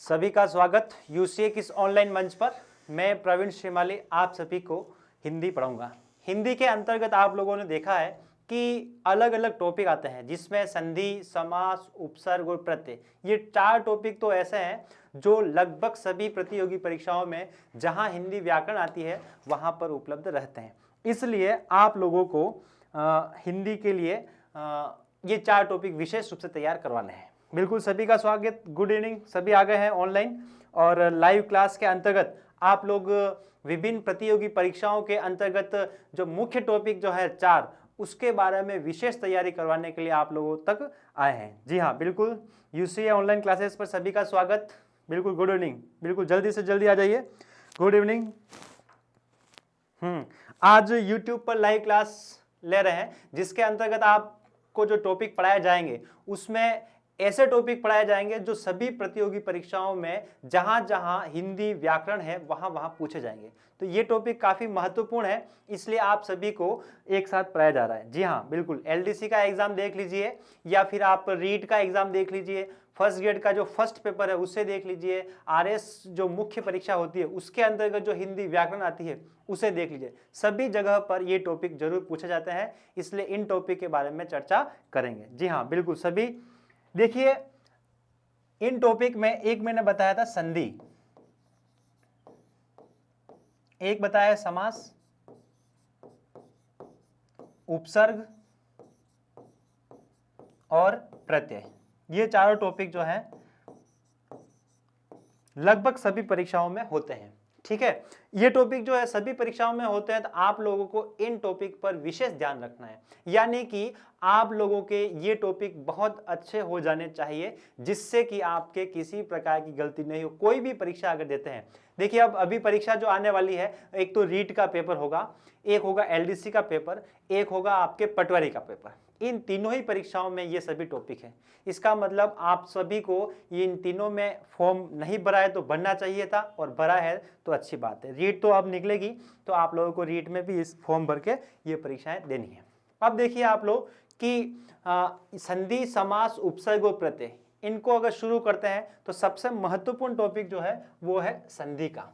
सभी का स्वागत यूसीए किस ऑनलाइन मंच पर। मैं प्रवीण श्रीमाली आप सभी को हिंदी पढ़ाऊंगा। हिंदी के अंतर्गत आप लोगों ने देखा है कि अलग अलग टॉपिक आते हैं जिसमें संधि, समास, उपसर्ग और प्रत्यय, ये 4 टॉपिक तो ऐसे हैं जो लगभग सभी प्रतियोगी परीक्षाओं में जहां हिंदी व्याकरण आती है वहां पर उपलब्ध रहते हैं। इसलिए आप लोगों को हिंदी के लिए ये 4 टॉपिक विशेष रूप से तैयार करवाने हैं। बिल्कुल सभी का स्वागत, गुड इवनिंग। सभी आ गए हैं ऑनलाइन और लाइव क्लास के अंतर्गत आप लोग विभिन्न प्रतियोगी परीक्षाओं के अंतर्गत जो मुख्य टॉपिक जो है 4 उसके बारे में विशेष तैयारी करवाने के लिए आप लोगों तक आए हैं। जी हाँ, बिल्कुल यूसीए ऑनलाइन क्लासेस पर सभी का स्वागत। बिल्कुल गुड इवनिंग, बिल्कुल जल्दी से जल्दी आ जाइए। Good evening. आज यूट्यूब पर लाइव क्लास ले रहे हैं जिसके अंतर्गत आपको जो टॉपिक पढ़ाए जाएंगे उसमें ऐसे टॉपिक पढ़ाए जाएंगे जो सभी प्रतियोगी परीक्षाओं में जहां जहां हिंदी व्याकरण है वहां वहां पूछे जाएंगे। तो ये टॉपिक काफी महत्वपूर्ण है, इसलिए आप सभी को एक साथ पढ़ाया जा रहा है। जी हाँ, बिल्कुल एलडीसी का एग्जाम देख लीजिए या फिर आप रीट का एग्जाम देख लीजिए, फर्स्ट ग्रेड का जो फर्स्ट पेपर है उससे देख लीजिए, आरएस जो मुख्य परीक्षा होती है उसके अंतर्गत जो हिंदी व्याकरण आती है उसे देख लीजिए। सभी जगह पर ये टॉपिक जरूर पूछे जाते हैं, इसलिए इन टॉपिक के बारे में चर्चा करेंगे। जी हाँ, बिल्कुल सभी देखिए, इन टॉपिक में एक मैंने बताया था संधि, एक बताया समास, उपसर्ग और प्रत्यय। ये चारों टॉपिक जो है लगभग सभी परीक्षाओं में होते हैं। ठीक है, ये टॉपिक जो है सभी परीक्षाओं में होते हैं, तो आप लोगों को इन टॉपिक पर विशेष ध्यान रखना है, यानी कि आप लोगों के ये टॉपिक बहुत अच्छे हो जाने चाहिए जिससे कि आपके किसी प्रकार की गलती नहीं हो। कोई भी परीक्षा अगर देते हैं, देखिए अब अभी परीक्षा जो आने वाली है, एक तो रीट का पेपर होगा, एक होगा एलडीसी का पेपर, एक होगा आपके पटवारी का पेपर। इन तीनों ही परीक्षाओं में ये सभी टॉपिक हैं। इसका मतलब आप सभी को इन तीनों में फॉर्म नहीं भरा है तो भरना चाहिए था, और भरा है तो अच्छी बात है। रीट तो अब निकलेगी तो आप लोगों को रीट में भी इस फॉर्म भर के ये परीक्षाएं देनी है। अब देखिए आप लोग कि संधि, समास, उपसर्ग और प्रत्यय, इनको अगर शुरू करते हैं तो सबसे महत्वपूर्ण टॉपिक जो है वो है संधि का।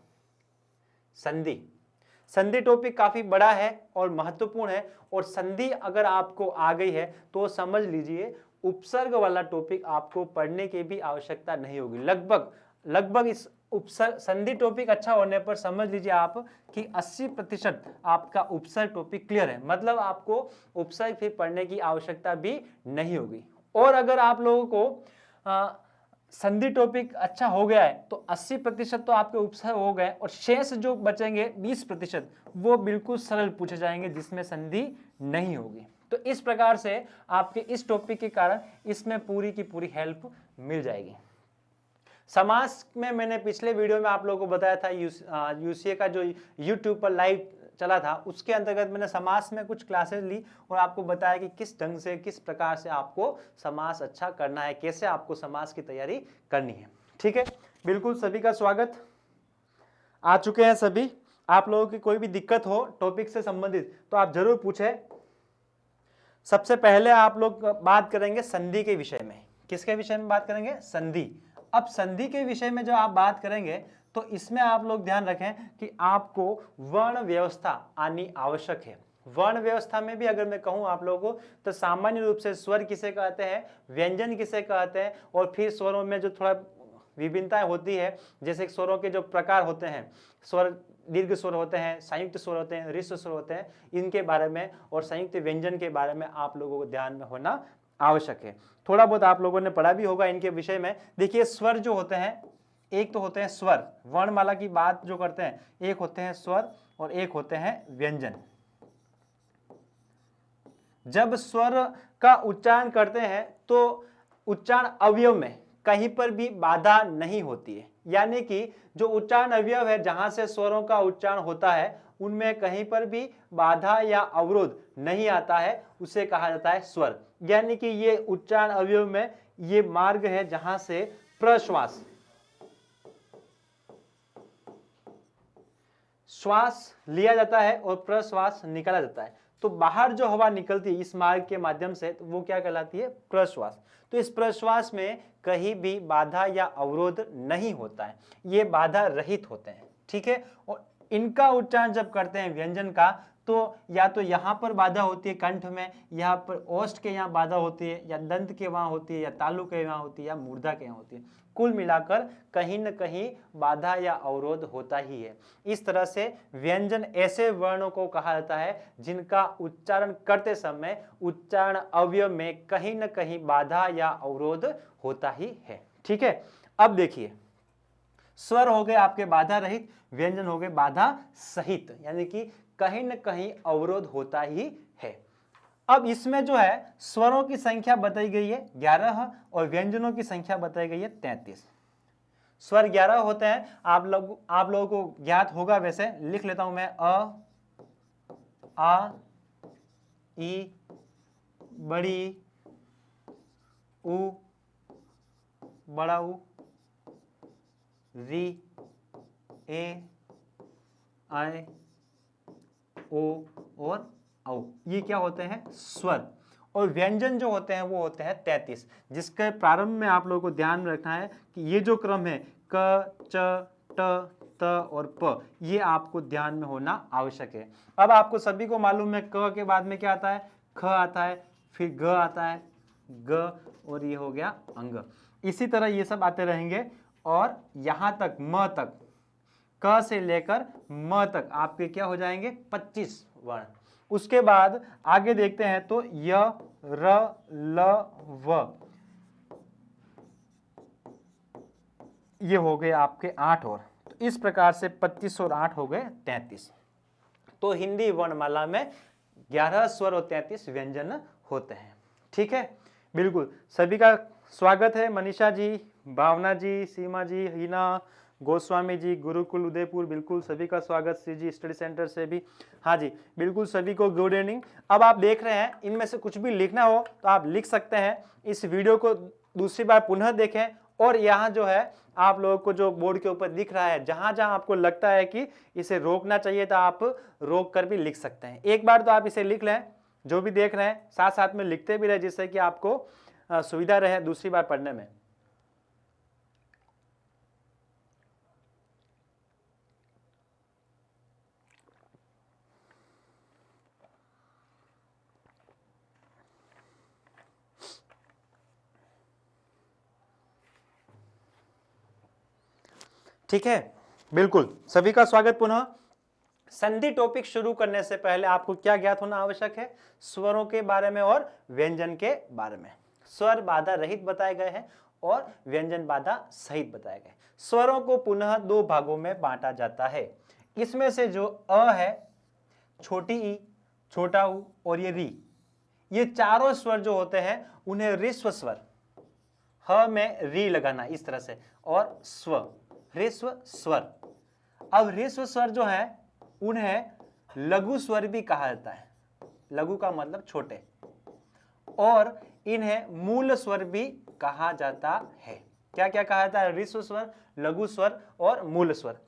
संधि टॉपिक काफी बड़ा है और महत्वपूर्ण है, और संधि अगर आपको आ गई है तो समझ लीजिए उपसर्ग वाला टॉपिक आपको पढ़ने की भी आवश्यकता नहीं होगी। लगभग इस उपसर्ग संधि टॉपिक अच्छा होने पर समझ लीजिए आप कि 80% आपका उपसर्ग टॉपिक क्लियर है, मतलब आपको उपसर्ग फिर पढ़ने की आवश्यकता भी नहीं होगी। और अगर आप लोगों को संधि टॉपिक अच्छा हो गया है तो 80% तो आपके उपसर्ग हो गए, और शेष जो बचेंगे 20% वो बिल्कुल सरल पूछे जाएंगे जिसमें संधि नहीं होगी। तो इस प्रकार से आपके इस टॉपिक के कारण इसमें पूरी की पूरी हेल्प मिल जाएगी। समास में मैंने पिछले वीडियो में आप लोगों को बताया था, यूसीए का जो यूट्यूब पर लाइव चला था उसके अंतर्गत मैंने समास में कुछ क्लासेस ली और आपको बताया कि किस ढंग से, किस प्रकार से आपको समास अच्छा करना है, कैसे आपको समास की तैयारी करनी है। ठीक है, बिल्कुल सभी का स्वागत। आ चुके हैं सभी। आप लोगों की कोई भी दिक्कत हो टॉपिक से संबंधित तो आप जरूर पूछें। सबसे पहले आप लोग बात करेंगे संधि के विषय में। किसके विषय में बात करेंगे? संधि। अब संधि के विषय में जो आप बात करेंगे तो इसमें आप लोग ध्यान रखें कि आपको वर्ण व्यवस्था आनी आवश्यक है। वर्ण व्यवस्था में भी अगर मैं कहूं आप लोगों को तो सामान्य रूप से स्वर किसे कहते हैं, व्यंजन किसे कहते हैं, और फिर स्वरों में जो थोड़ा विभिन्नताएं होती है, जैसे स्वरों के जो प्रकार होते हैं, स्वर दीर्घ स्वर होते हैं, संयुक्त स्वर होते हैं, ह्रस्व स्वर होते हैं, इनके बारे में और संयुक्त व्यंजन के बारे में आप लोगों को ध्यान में होना आवश्यक है। थोड़ा बहुत आप लोगों ने पढ़ा भी होगा इनके विषय में। देखिए स्वर जो होते हैं, एक तो होते हैं स्वर, वर्णमाला की बात जो करते हैं, एक होते हैं स्वर और एक होते हैं व्यंजन। जब स्वर का उच्चारण करते हैं तो उच्चारण अवयव में कहीं पर भी बाधा नहीं होती है, यानी कि जो उच्चारण अवयव है जहां से स्वरों का उच्चारण होता है उनमें कहीं पर भी बाधा या अवरोध नहीं आता है, उसे कहा जाता है स्वर। यानी कि ये उच्चारण अवयव में ये मार्ग है जहां से प्रश्वास, श्वास लिया जाता है और प्रश्वास निकाला जाता है। तो बाहर जो हवा निकलती है इस मार्ग के माध्यम से, तो वो क्या कहलाती है? प्रश्वास। तो इस प्रश्वास में कहीं भी बाधा या अवरोध नहीं होता है, ये बाधा रहित होते हैं। ठीक है, और इनका उच्चारण जब करते हैं व्यंजन का, तो या तो यहाँ पर बाधा होती है कंठ में, यहाँ पर ओष्ठ के यहाँ बाधा होती है, या दंत के वहाँ होती है, या तालु के यहाँ होती है, या मूर्धा के यहाँ होती है। कुल मिलाकर कहीं न कहीं बाधा या अवरोध होता ही है। इस तरह से व्यंजन ऐसे वर्णों को कहा जाता है जिनका उच्चारण करते समय उच्चारण अवयव में कहीं न कहीं बाधा या अवरोध होता ही है। ठीक है, अब देखिए, स्वर हो गए आपके बाधा रहित, व्यंजन हो गए बाधा सहित, यानी कि कहीं न कहीं अवरोध होता ही है। अब इसमें जो है स्वरों की संख्या बताई गई है 11 और व्यंजनों की संख्या बताई गई है 33। स्वर 11 होते हैं, आप लोगों को ज्ञात होगा, वैसे लिख लेता हूं मैं। अ, आ, ई, बड़ी, उ, बड़ा उ, री, ए, आय, ओ और औ, ये क्या होते हैं? स्वर। और व्यंजन जो होते हैं वो होते हैं 33, जिसके प्रारंभ में आप लोगों को ध्यान में रखना है कि ये जो क्रम है क, च, ट, त और प, ये आपको ध्यान में होना आवश्यक है। अब आपको सभी को मालूम है क के बाद में क्या आता है? ख आता है, फिर ग आता है, ग, और ये हो गया अंग। इसी तरह ये सब आते रहेंगे और यहां तक म तक, क से लेकर म तक आपके क्या हो जाएंगे? 25 वर्ण। उसके बाद आगे देखते हैं तो य, र, ल, व, ये हो गए आपके 8 और। तो इस प्रकार से 25 और 8 हो गए 33। तो हिंदी वर्णमाला में 11 स्वर और 33 व्यंजन होते हैं। ठीक है, बिल्कुल सभी का स्वागत है। मनीषा जी, भावना जी, सीमा जी, हिना, गोस्वामी जी, गुरुकुल उदयपुर, बिल्कुल सभी का स्वागत। श्री जी स्टडी सेंटर से भी, हाँ जी बिल्कुल सभी को गुड इवनिंग। अब आप देख रहे हैं, इनमें से कुछ भी लिखना हो तो आप लिख सकते हैं। इस वीडियो को दूसरी बार पुनः देखें, और यहाँ जो है आप लोगों को जो बोर्ड के ऊपर दिख रहा है, जहां जहां आपको लगता है कि इसे रोकना चाहिए तो आप रोक कर भी लिख सकते हैं। एक बार तो आप इसे लिख लें, जो भी देख रहे हैं साथ साथ में लिखते भी रहे, जिससे कि आपको सुविधा रहे दूसरी बार पढ़ने में। ठीक है, बिल्कुल सभी का स्वागत पुनः। संधि टॉपिक शुरू करने से पहले आपको क्या ज्ञात होना आवश्यक है? स्वरों के बारे में और व्यंजन के बारे में। स्वर बाधा रहित बताए गए हैं और व्यंजन बाधा सहित बताए गए। स्वरों को पुनः 2 भागों में बांटा जाता है। इसमें से जो अ है, छोटी ई, छोटा उ और ये री, ये चारों स्वर जो होते हैं उन्हें ऋस्व स्वर, ह में री लगाना इस तरह से, और स्व, ऋस्व स्वर। अब ऋस्व स्वर जो है उन्हें लघु स्वर भी कहा जाता है। लघु का मतलब छोटे, और इन्हें मूल स्वर भी कहा जाता है। क्या क्या कहा जाता है? ऋस्व स्वर, लघु स्वर और मूल स्वर।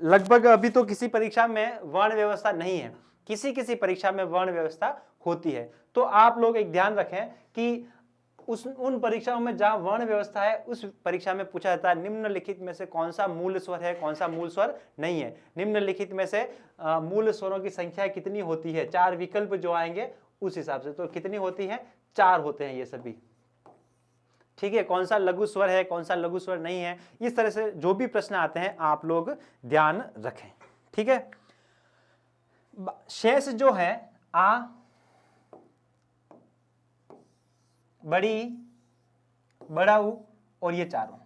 लगभग अभी तो किसी परीक्षा में वर्ण व्यवस्था नहीं है, किसी किसी परीक्षा में वर्ण व्यवस्था होती है। तो आप लोग एक ध्यान रखें कि उन परीक्षाओं में जहां वर्ण व्यवस्था है, उस परीक्षा में पूछा जाता है निम्नलिखित में से कौन सा मूल स्वर है, कौन सा मूल स्वर नहीं है। निम्नलिखित में से मूल स्वरों की संख्या कितनी होती है? 4 विकल्प जो आएंगे उस हिसाब से। तो कितनी होती है? 4 होते हैं ये सभी। ठीक है, कौन सा लघु स्वर है, कौन सा लघु स्वर नहीं है, इस तरह से जो भी प्रश्न आते हैं आप लोग ध्यान रखें। ठीक है, शेष जो है आ, बड़ी, बड़ा उ और ये चारों,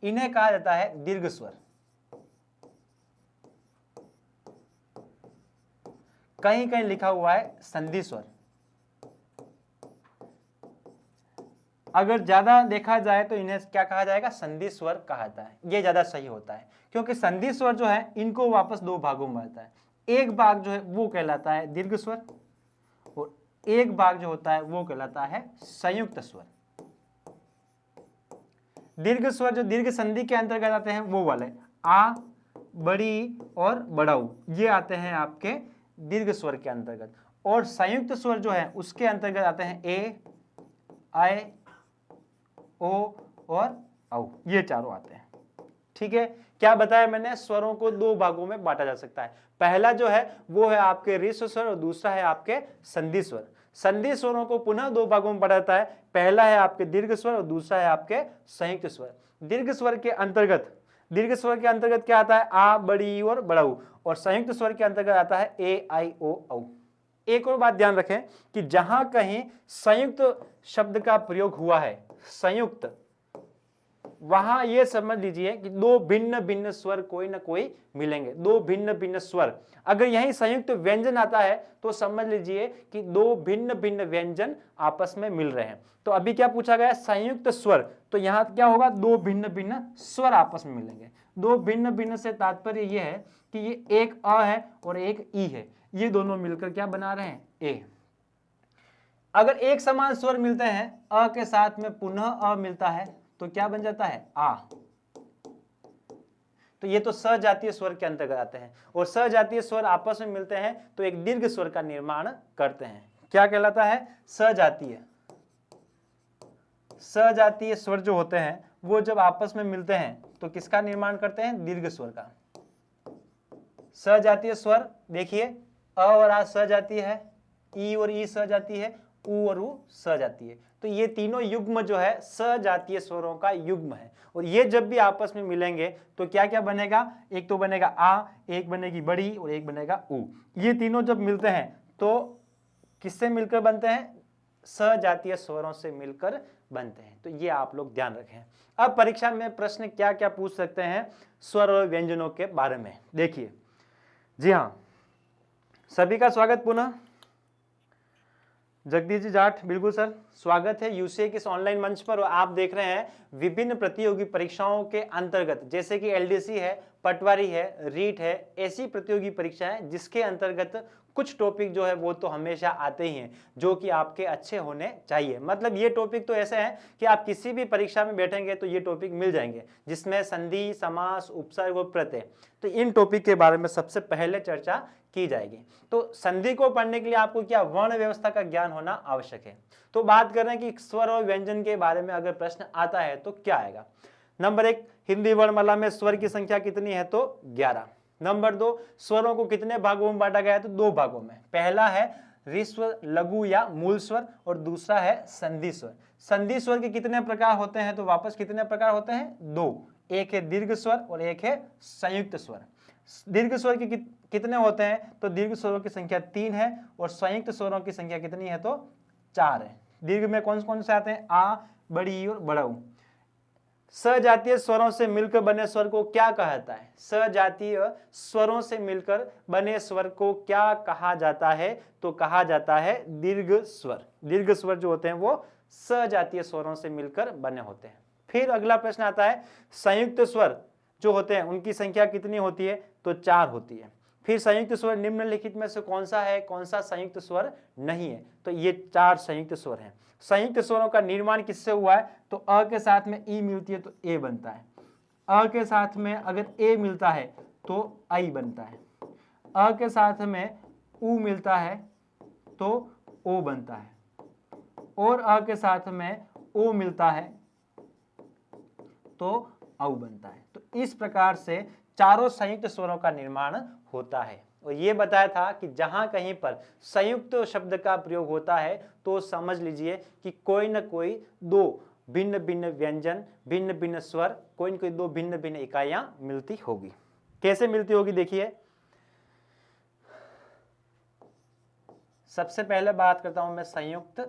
इन्हें कहा जाता है दीर्घ स्वर। कहीं कहीं लिखा हुआ है संधि स्वर। अगर ज्यादा देखा जाए तो इन्हें क्या कहा जाएगा? संधि स्वर कहा जाता है। ये ज्यादा सही होता है, क्योंकि संधि स्वर जो है इनको वापस 2 भागों में आता है। एक भाग जो है वो कहलाता है दीर्घ स्वर, और एक भाग जो होता है वो कहलाता है संयुक्त स्वर। दीर्घ स्वर जो दीर्घ संधि के अंतर्गत आते हैं वो वाले आ, बड़ी और बड़ा उ, ये आते हैं आपके दीर्घ स्वर के अंतर्गत। और संयुक्त स्वर जो है उसके अंतर्गत आते हैं ए, आई, ओ और औ, ये चारों आते हैं। ठीक है, क्या बताया मैंने, स्वरों को दो भागों में बांटा जा सकता है। पहला जो है वो है आपके ऋस्व स्वर और दूसरा है आपके संधि स्वर। संधि स्वरों को पुनः दो भागों में बांटा जाता है, पहला है आपके दीर्घ स्वर और दूसरा है आपके संयुक्त स्वर। दीर्घ स्वर के अंतर्गत क्या आता है, आ, बड़ी और बड़ा ऊ, और संयुक्त स्वर के अंतर्गत आता है ए, आई, ओ, औ। एक और बात ध्यान रखें कि जहां कहीं संयुक्त शब्द का प्रयोग हुआ है, संयुक्त, वहां यह समझ लीजिए कि दो भिन्न भिन्न स्वर कोई ना कोई मिलेंगे, दो भिन्न भिन्न स्वर। अगर यही संयुक्त व्यंजन आता है तो समझ लीजिए कि दो भिन्न भिन्न व्यंजन आपस में मिल रहे हैं। तो अभी क्या पूछा गया, संयुक्त स्वर, तो यहां क्या होगा, दो भिन्न भिन्न स्वर आपस में मिलेंगे। दो भिन्न भिन्न से तात्पर्य यह है कि ये एक अ है और एक ई है, ये दोनों मिलकर क्या बना रहे हैं, ए। अगर एक समान स्वर मिलते हैं, अ के साथ में पुनः अ मिलता है तो क्या बन जाता है, आ। तो ये तो सजातीय स्वर के अंतर्गत आते हैं, और सजातीय स्वर आपस में मिलते हैं तो एक दीर्घ स्वर का निर्माण करते हैं। क्या कहलाता है, सजातीय। सजातीय स्वर जो होते हैं वो जब आपस में मिलते हैं तो किसका निर्माण करते हैं, दीर्घ स्वर का। सजातीय स्वर देखिए, अ और आ सजातीय है, ई और ई सजातीय है, उ और उ सजातीय है। तो ये तीनों युग्म जो है सजातीय स्वरों का युग्म है, और ये जब भी आपस में मिलेंगे तो क्या क्या बनेगा, एक तो बनेगा आ, एक बनेगी बड़ी और एक बनेगा उ। ये तीनों जब मिलते हैं तो किससे मिलकर बनते हैं, सजातीय स्वरों से मिलकर बनते हैं। तो ये आप लोग ध्यान रखें। अब परीक्षा में प्रश्न क्या क्या पूछ सकते हैं स्वर और व्यंजनों के बारे में, देखिए। जी हाँ, सभी का स्वागत पुनः। जगदीश जी जाट, बिल्कुल सर, स्वागत है यूसीए के इस ऑनलाइन मंच पर। और आप देख रहे हैं विभिन्न प्रतियोगी परीक्षाओं के अंतर्गत, जैसे कि एलडीसी है, पटवारी है, रीट है, ऐसी प्रतियोगी परीक्षाएं जिसके अंतर्गत कुछ टॉपिक जो है वो तो हमेशा आते ही हैं, जो कि आपके अच्छे होने चाहिए। मतलब ये टॉपिक तो ऐसे हैं कि आप किसी भी परीक्षा में बैठेंगे तो ये टॉपिक मिल जाएंगे, जिसमें संधि, समास, उपसर्ग और प्रत्यय, तो इन टॉपिक के बारे में सबसे पहले चर्चा की जाएगी। तो संधि को पढ़ने के लिए आपको क्या, वर्ण व्यवस्था का ज्ञान होना आवश्यक है। तो बात कर रहे हैं कि स्वर और व्यंजन के बारे में अगर प्रश्न आता है तो क्या आएगा। नंबर 1, हिंदी वर्णमाला में स्वर की संख्या कितनी है, तो 11। नंबर 2, स्वरों को कितने भागों में बांटा गया है, तो 2 भागों में। पहला है ऋस्व, लघु या मूल स्वर, और दूसरा है संधि स्वर। संधि स्वर के कितने प्रकार होते हैं, तो वापस कितने प्रकार होते हैं, 2। एक है दीर्घ स्वर और एक है संयुक्त स्वर। दीर्घ स्वर के कितने होते हैं, तो दीर्घ स्वरों की संख्या 3 है, और संयुक्त स्वरों की संख्या कितनी है, तो 4 है। दीर्घ में कौन कौन से आते हैं, आ, बड़ी और बड़ा ऊ। सजातीय स्वरों से मिलकर बने स्वर को क्या कहता है, सजातीय स्वरों से मिलकर बने स्वर को क्या कहा जाता है, तो कहा जाता है दीर्घ स्वर। दीर्घ स्वर जो होते हैं वो सजातीय स्वरों से मिलकर बने होते हैं। फिर अगला प्रश्न आता है, संयुक्त स्वर जो होते हैं उनकी संख्या कितनी होती है, तो 4 होती है। फिर संयुक्त स्वर निम्नलिखित में से कौन सा है, कौन सा संयुक्त स्वर नहीं है, तो ये 4 संयुक्त स्वर हैं। संयुक्त स्वरों का निर्माण किससे हुआ है, तो अ के साथ में ई मिलती है तो ए बनता है, अ के साथ में अगर ए मिलता है तो आई बनता है, अ के साथ में उ मिलता है तो ओ बनता है, और अ के साथ में ओ मिलता है तो औ बनता है। तो इस प्रकार से चारों संयुक्त स्वरों का निर्माण होता है। और ये बताया था कि जहां कहीं पर संयुक्त शब्द का प्रयोग होता है तो समझ लीजिए कि कोई ना कोई दो भिन्न भिन्न व्यंजन, भिन्न भिन्न स्वर, कोई न कोई दो भिन्न भिन्न इकाइयां मिलती होगी। कैसे मिलती होगी, देखिए। सबसे पहले बात करता हूं मैं संयुक्त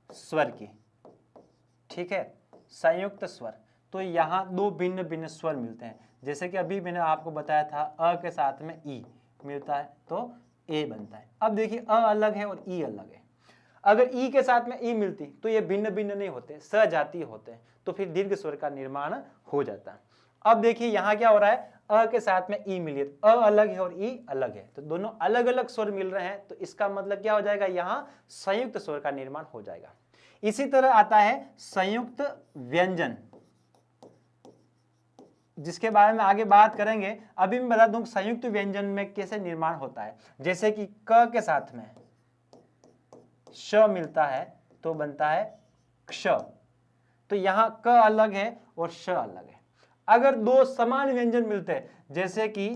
स्वर की, ठीक है। संयुक्त स्वर, तो यहां दो भिन्न भिन्न स्वर मिलते हैं, जैसे कि अभी मैंने आपको बताया था अ के साथ में ई मिलता है तो ए बनता है। अब देखिए अ अलग है और ई अलग है। अगर ई के साथ में ई मिलती तो ये भिन्न भिन्न नहीं होते, सजातीय होते हैं, तो फिर दीर्घ स्वर का निर्माण हो जाता है। अब देखिए यहां क्या हो रहा है, अ के साथ में ई मिली, अ अलग है और ई अलग है, तो दोनों अलग अलग स्वर मिल रहे हैं, तो इसका मतलब क्या हो जाएगा, यहां संयुक्त स्वर का निर्माण हो जाएगा। इसी तरह आता है संयुक्त व्यंजन, जिसके बारे में आगे बात करेंगे। अभी मैं बता दूं संयुक्त व्यंजन में कैसे निर्माण होता है। जैसे कि क के साथ में श मिलता है तो बनता है क्ष। तो यहां क अलग है और श अलग है। अगर दो समान व्यंजन मिलते हैं, जैसे कि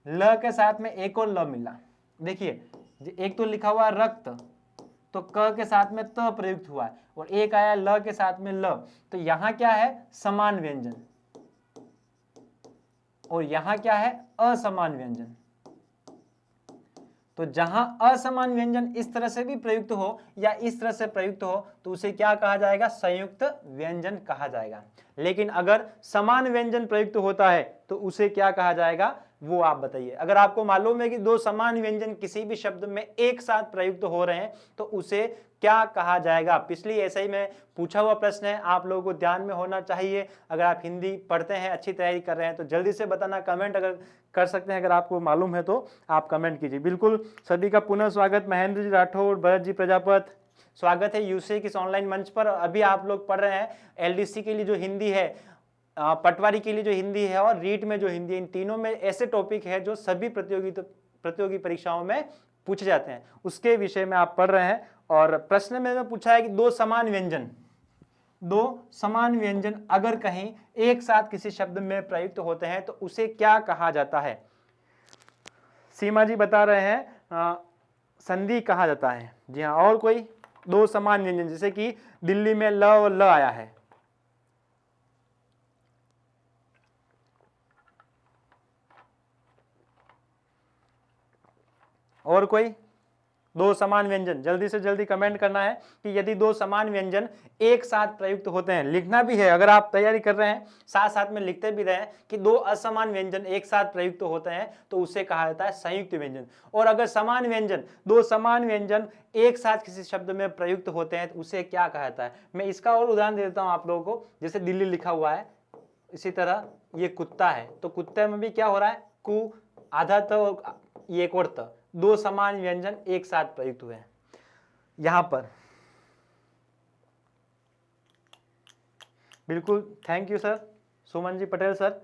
ल के साथ में एक और ल मिला, देखिए एक तो लिखा हुआ रक्त, तो क के साथ में त प्रयुक्त हुआ है, और एक आया ल के साथ में ल, तो यहां क्या है समान व्यंजन, और यहां क्या है असमान व्यंजन। तो जहां असमान व्यंजन इस तरह से भी प्रयुक्त हो या इस तरह से प्रयुक्त हो तो उसे क्या कहा जाएगा, संयुक्त व्यंजन कहा जाएगा। लेकिन अगर समान व्यंजन प्रयुक्त होता है तो उसे क्या कहा जाएगा, वो आप बताइए। अगर आपको मालूम है कि दो समान व्यंजन किसी भी शब्द में एक साथ प्रयुक्त हो रहे हैं तो उसे क्या कहा जाएगा। पिछली ऐसा ही में पूछा हुआ प्रश्न है, आप लोगों को ध्यान में होना चाहिए। अगर आप हिंदी पढ़ते हैं, अच्छी तैयारी कर रहे हैं तो जल्दी से बताना, कमेंट अगर कर सकते हैं, अगर आपको मालूम है तो आप कमेंट कीजिए। बिल्कुल सभी का पुनः स्वागत, महेंद्र जी राठौर, भरत जी प्रजापत, स्वागत है यूसी किस ऑनलाइन मंच पर। अभी आप लोग पढ़ रहे हैं एलडीसी के लिए जो हिंदी है, पटवारी के लिए जो हिंदी है और रीट में जो हिंदी है, इन तीनों में ऐसे टॉपिक है जो सभी प्रतियोगी परीक्षाओं में पूछे जाते हैं, उसके विषय में आप पढ़ रहे हैं। और प्रश्न में पूछा है कि दो समान व्यंजन अगर कहीं एक साथ किसी शब्द में प्रयुक्त होते हैं तो उसे क्या कहा जाता है। सीमा जी बता रहे हैं संधि कहा जाता है। जी हाँ, और कोई दो समान व्यंजन, जैसे कि दिल्ली में ल और ल आया है, और कोई दो समान व्यंजन, जल्दी से जल्दी कमेंट करना है कि यदि दो समान व्यंजन एक साथ प्रयुक्त होते हैं, लिखना भी है, अगर आप तैयारी कर रहे हैं साथ साथ में लिखते भी रहे कि दो असमान व्यंजन एक साथ प्रयुक्त होते हैं तो उसे कहा जाता है संयुक्त व्यंजन। और अगर समान व्यंजन, दो समान व्यंजन एक साथ किसी शब्द में प्रयुक्त होते हैं तो उसे क्या कहा जाता है। मैं इसका और उदाहरण दे देता हूं आप लोगों को। जैसे दिल्ली लिखा हुआ है, इसी तरह ये कुत्ता है, तो कुत्ते में भी क्या हो रहा है, कु आधा त ये एक और त, दो समान व्यंजन एक साथ प्रयुक्त हुए हैं यहां पर। बिल्कुल, thank you sir, Suman ji Patel sir.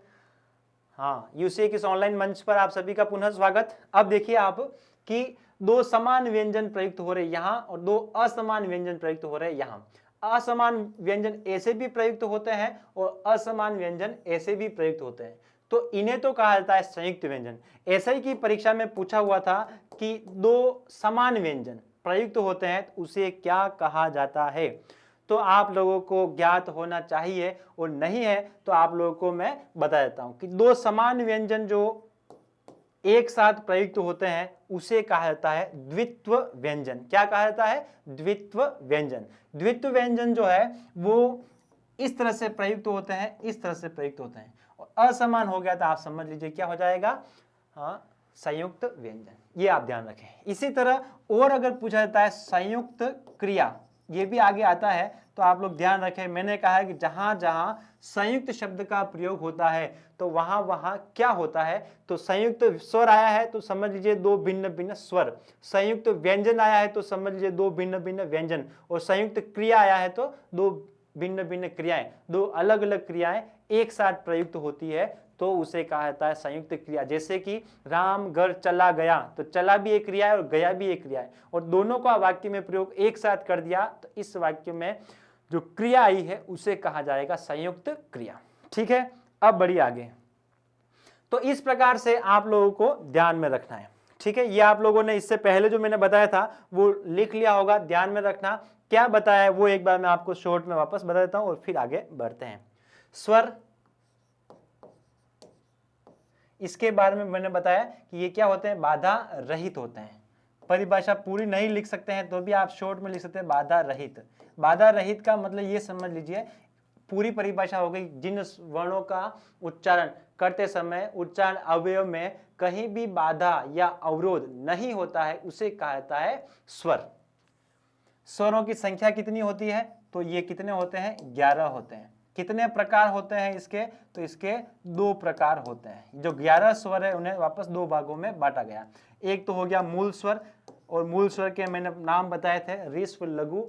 हाँ, यूसी किस ऑनलाइन मंच पर आप सभी का पुनः स्वागत। अब देखिए आप कि दो समान व्यंजन प्रयुक्त हो रहे यहां और दो असमान व्यंजन प्रयुक्त हो रहे यहां। असमान व्यंजन ऐसे भी प्रयुक्त होते हैं और असमान व्यंजन ऐसे भी प्रयुक्त होते हैं, तो इन्हें तो कहा जाता है संयुक्त व्यंजन। ऐसा ही की परीक्षा में पूछा हुआ था कि दो समान व्यंजन प्रयुक्त होते हैं तो उसे क्या कहा जाता है। तो आप लोगों को ज्ञात होना चाहिए, और नहीं है तो आप लोगों को मैं बता देता हूं कि दो समान व्यंजन जो एक साथ प्रयुक्त होते हैं उसे कहा जाता है द्वित्व व्यंजन। क्या कहा जाता है, द्वित्व व्यंजन। द्वित्व व्यंजन जो है वो इस तरह से प्रयुक्त होते हैं, इस तरह से प्रयुक्त होते हैं, और असमान हो गया तो आप समझ लीजिए क्या हो जाएगा, हाँ, संयुक्त व्यंजन। ये आप ध्यान रखें। इसी तरह और अगर पूछा जाता है संयुक्त क्रिया, ये भी आगे आता है, तो आप लोग ध्यान रखें। मैंने कहा है कि जहां जहां संयुक्त शब्द का प्रयोग होता है तो वहां वहां क्या होता है, तो संयुक्त स्वर आया है तो समझ लीजिए दो भिन्न भिन्न स्वर, संयुक्त व्यंजन आया है तो समझ लीजिए दो भिन्न भिन्न व्यंजन, और संयुक्त क्रिया आया है तो दो भिन्न भिन्न क्रियाएं, दो अलग अलग क्रियाएं एक साथ प्रयुक्त होती है तो उसे कहा जाता है संयुक्त क्रिया। जैसे कि राम घर चला गया, तो चला भी एक क्रिया है और गया भी एक क्रिया है, और दोनों का वाक्य में प्रयोग एक साथ कर दिया तो इस वाक्य में जो क्रिया आई है उसे कहा जाएगा संयुक्त क्रिया। ठीक है, अब बढ़िए आगे। तो इस प्रकार से आप लोगों को ध्यान में रखना है। ठीक है, ये आप लोगों ने इससे पहले जो मैंने बताया था वो लिख लिया होगा, ध्यान में रखना। क्या बताया है वो एक बार मैं आपको शॉर्ट में वापस बता देता हूं और फिर आगे बढ़ते हैं। स्वर, इसके बारे में मैंने बताया कि ये क्या होते हैं, बाधा रहित होते हैं। परिभाषा पूरी नहीं लिख सकते हैं तो भी आप शॉर्ट में लिख सकते हैं बाधा रहित। बाधा रहित का मतलब ये समझ लीजिए, पूरी परिभाषा हो गई, जिन वर्णों का उच्चारण करते समय उच्चारण अवयव में कहीं भी बाधा या अवरोध नहीं होता है उसे कहा जाता है स्वर। स्वरों की संख्या कितनी होती है, तो ये कितने होते हैं, 11 होते हैं। कितने प्रकार होते हैं इसके, तो इसके 2 प्रकार होते हैं। जो 11 स्वर है उन्हें वापस 2 भागों में बांटा गया। एक तो हो गया मूल स्वर, और मूल स्वर के मैंने नाम बताए थे ऋस्व, लघु,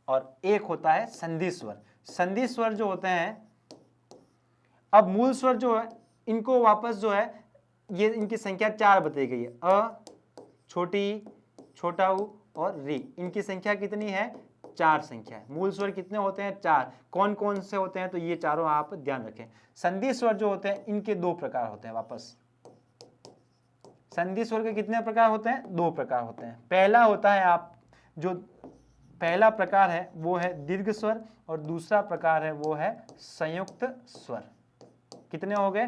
और एक होता है संधि स्वर। संधि स्वर जो होते हैं, अब मूल स्वर जो है इनको वापस जो है ये इनकी संख्या 4 बताई गई है, अ, छोटी ई, छोटा ऊ और री, इनकी संख्या कितनी है? 4 संख्या है। मूल स्वर कितने होते हैं? 4। कौन कौन से होते हैं? तो ये चारों आप ध्यान रखें। संधि स्वर जो होते हैं इनके 2 प्रकार होते हैं। वापस संधि स्वर के कितने प्रकार होते हैं? 2 प्रकार होते हैं। पहला होता है पहला प्रकार है वो है दीर्घ स्वर और दूसरा प्रकार है वो है संयुक्त स्वर। कितने हो गए?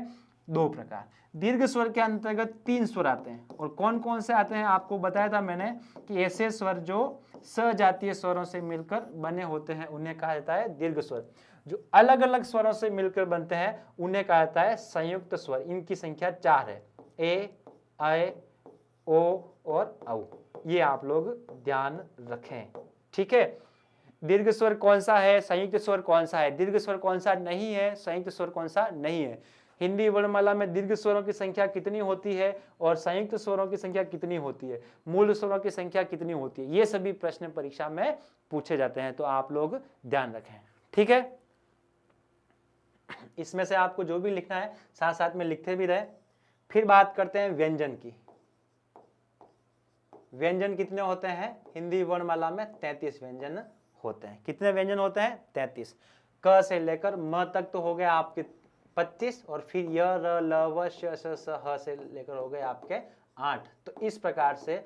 2 प्रकार। दीर्घ स्वर के अंतर्गत 3 स्वर आते हैं और कौन कौन से आते हैं आपको बताया था मैंने कि ऐसे स्वर जो सजातीय स्वरों से मिलकर बने होते हैं उन्हें कहा जाता है दीर्घ स्वर। जो अलग अलग स्वरों से मिलकर बनते हैं उन्हें कहा जाता है संयुक्त स्वर। इनकी संख्या 4 है, ए, ऐ, ओ और औ। ये आप लोग ध्यान रखें, ठीक है। दीर्घ स्वर कौन सा है, संयुक्त स्वर कौन सा है, दीर्घ स्वर कौन सा नहीं है, संयुक्त स्वर कौन सा नहीं है। हिंदी वर्णमाला में दीर्घ स्वरों की संख्या कितनी होती है और संयुक्त स्वरों की संख्या कितनी होती है, मूल स्वरों की संख्या कितनी होती है, ये सभी प्रश्न परीक्षा में पूछे जाते हैं, तो आप लोग ध्यान रखें, ठीक है। इसमें से आपको जो भी लिखना है साथ साथ में लिखते भी रहे। फिर बात करते हैं व्यंजन की। व्यंजन कितने होते हैं? हिंदी वर्णमाला में 33 व्यंजन होते हैं। कितने व्यंजन होते हैं? 33। क से लेकर म तक तो हो गए आपके 25 और फिर य, र, ल, व, श, स, ह से लेकर हो गए आपके 8। तो इस प्रकार से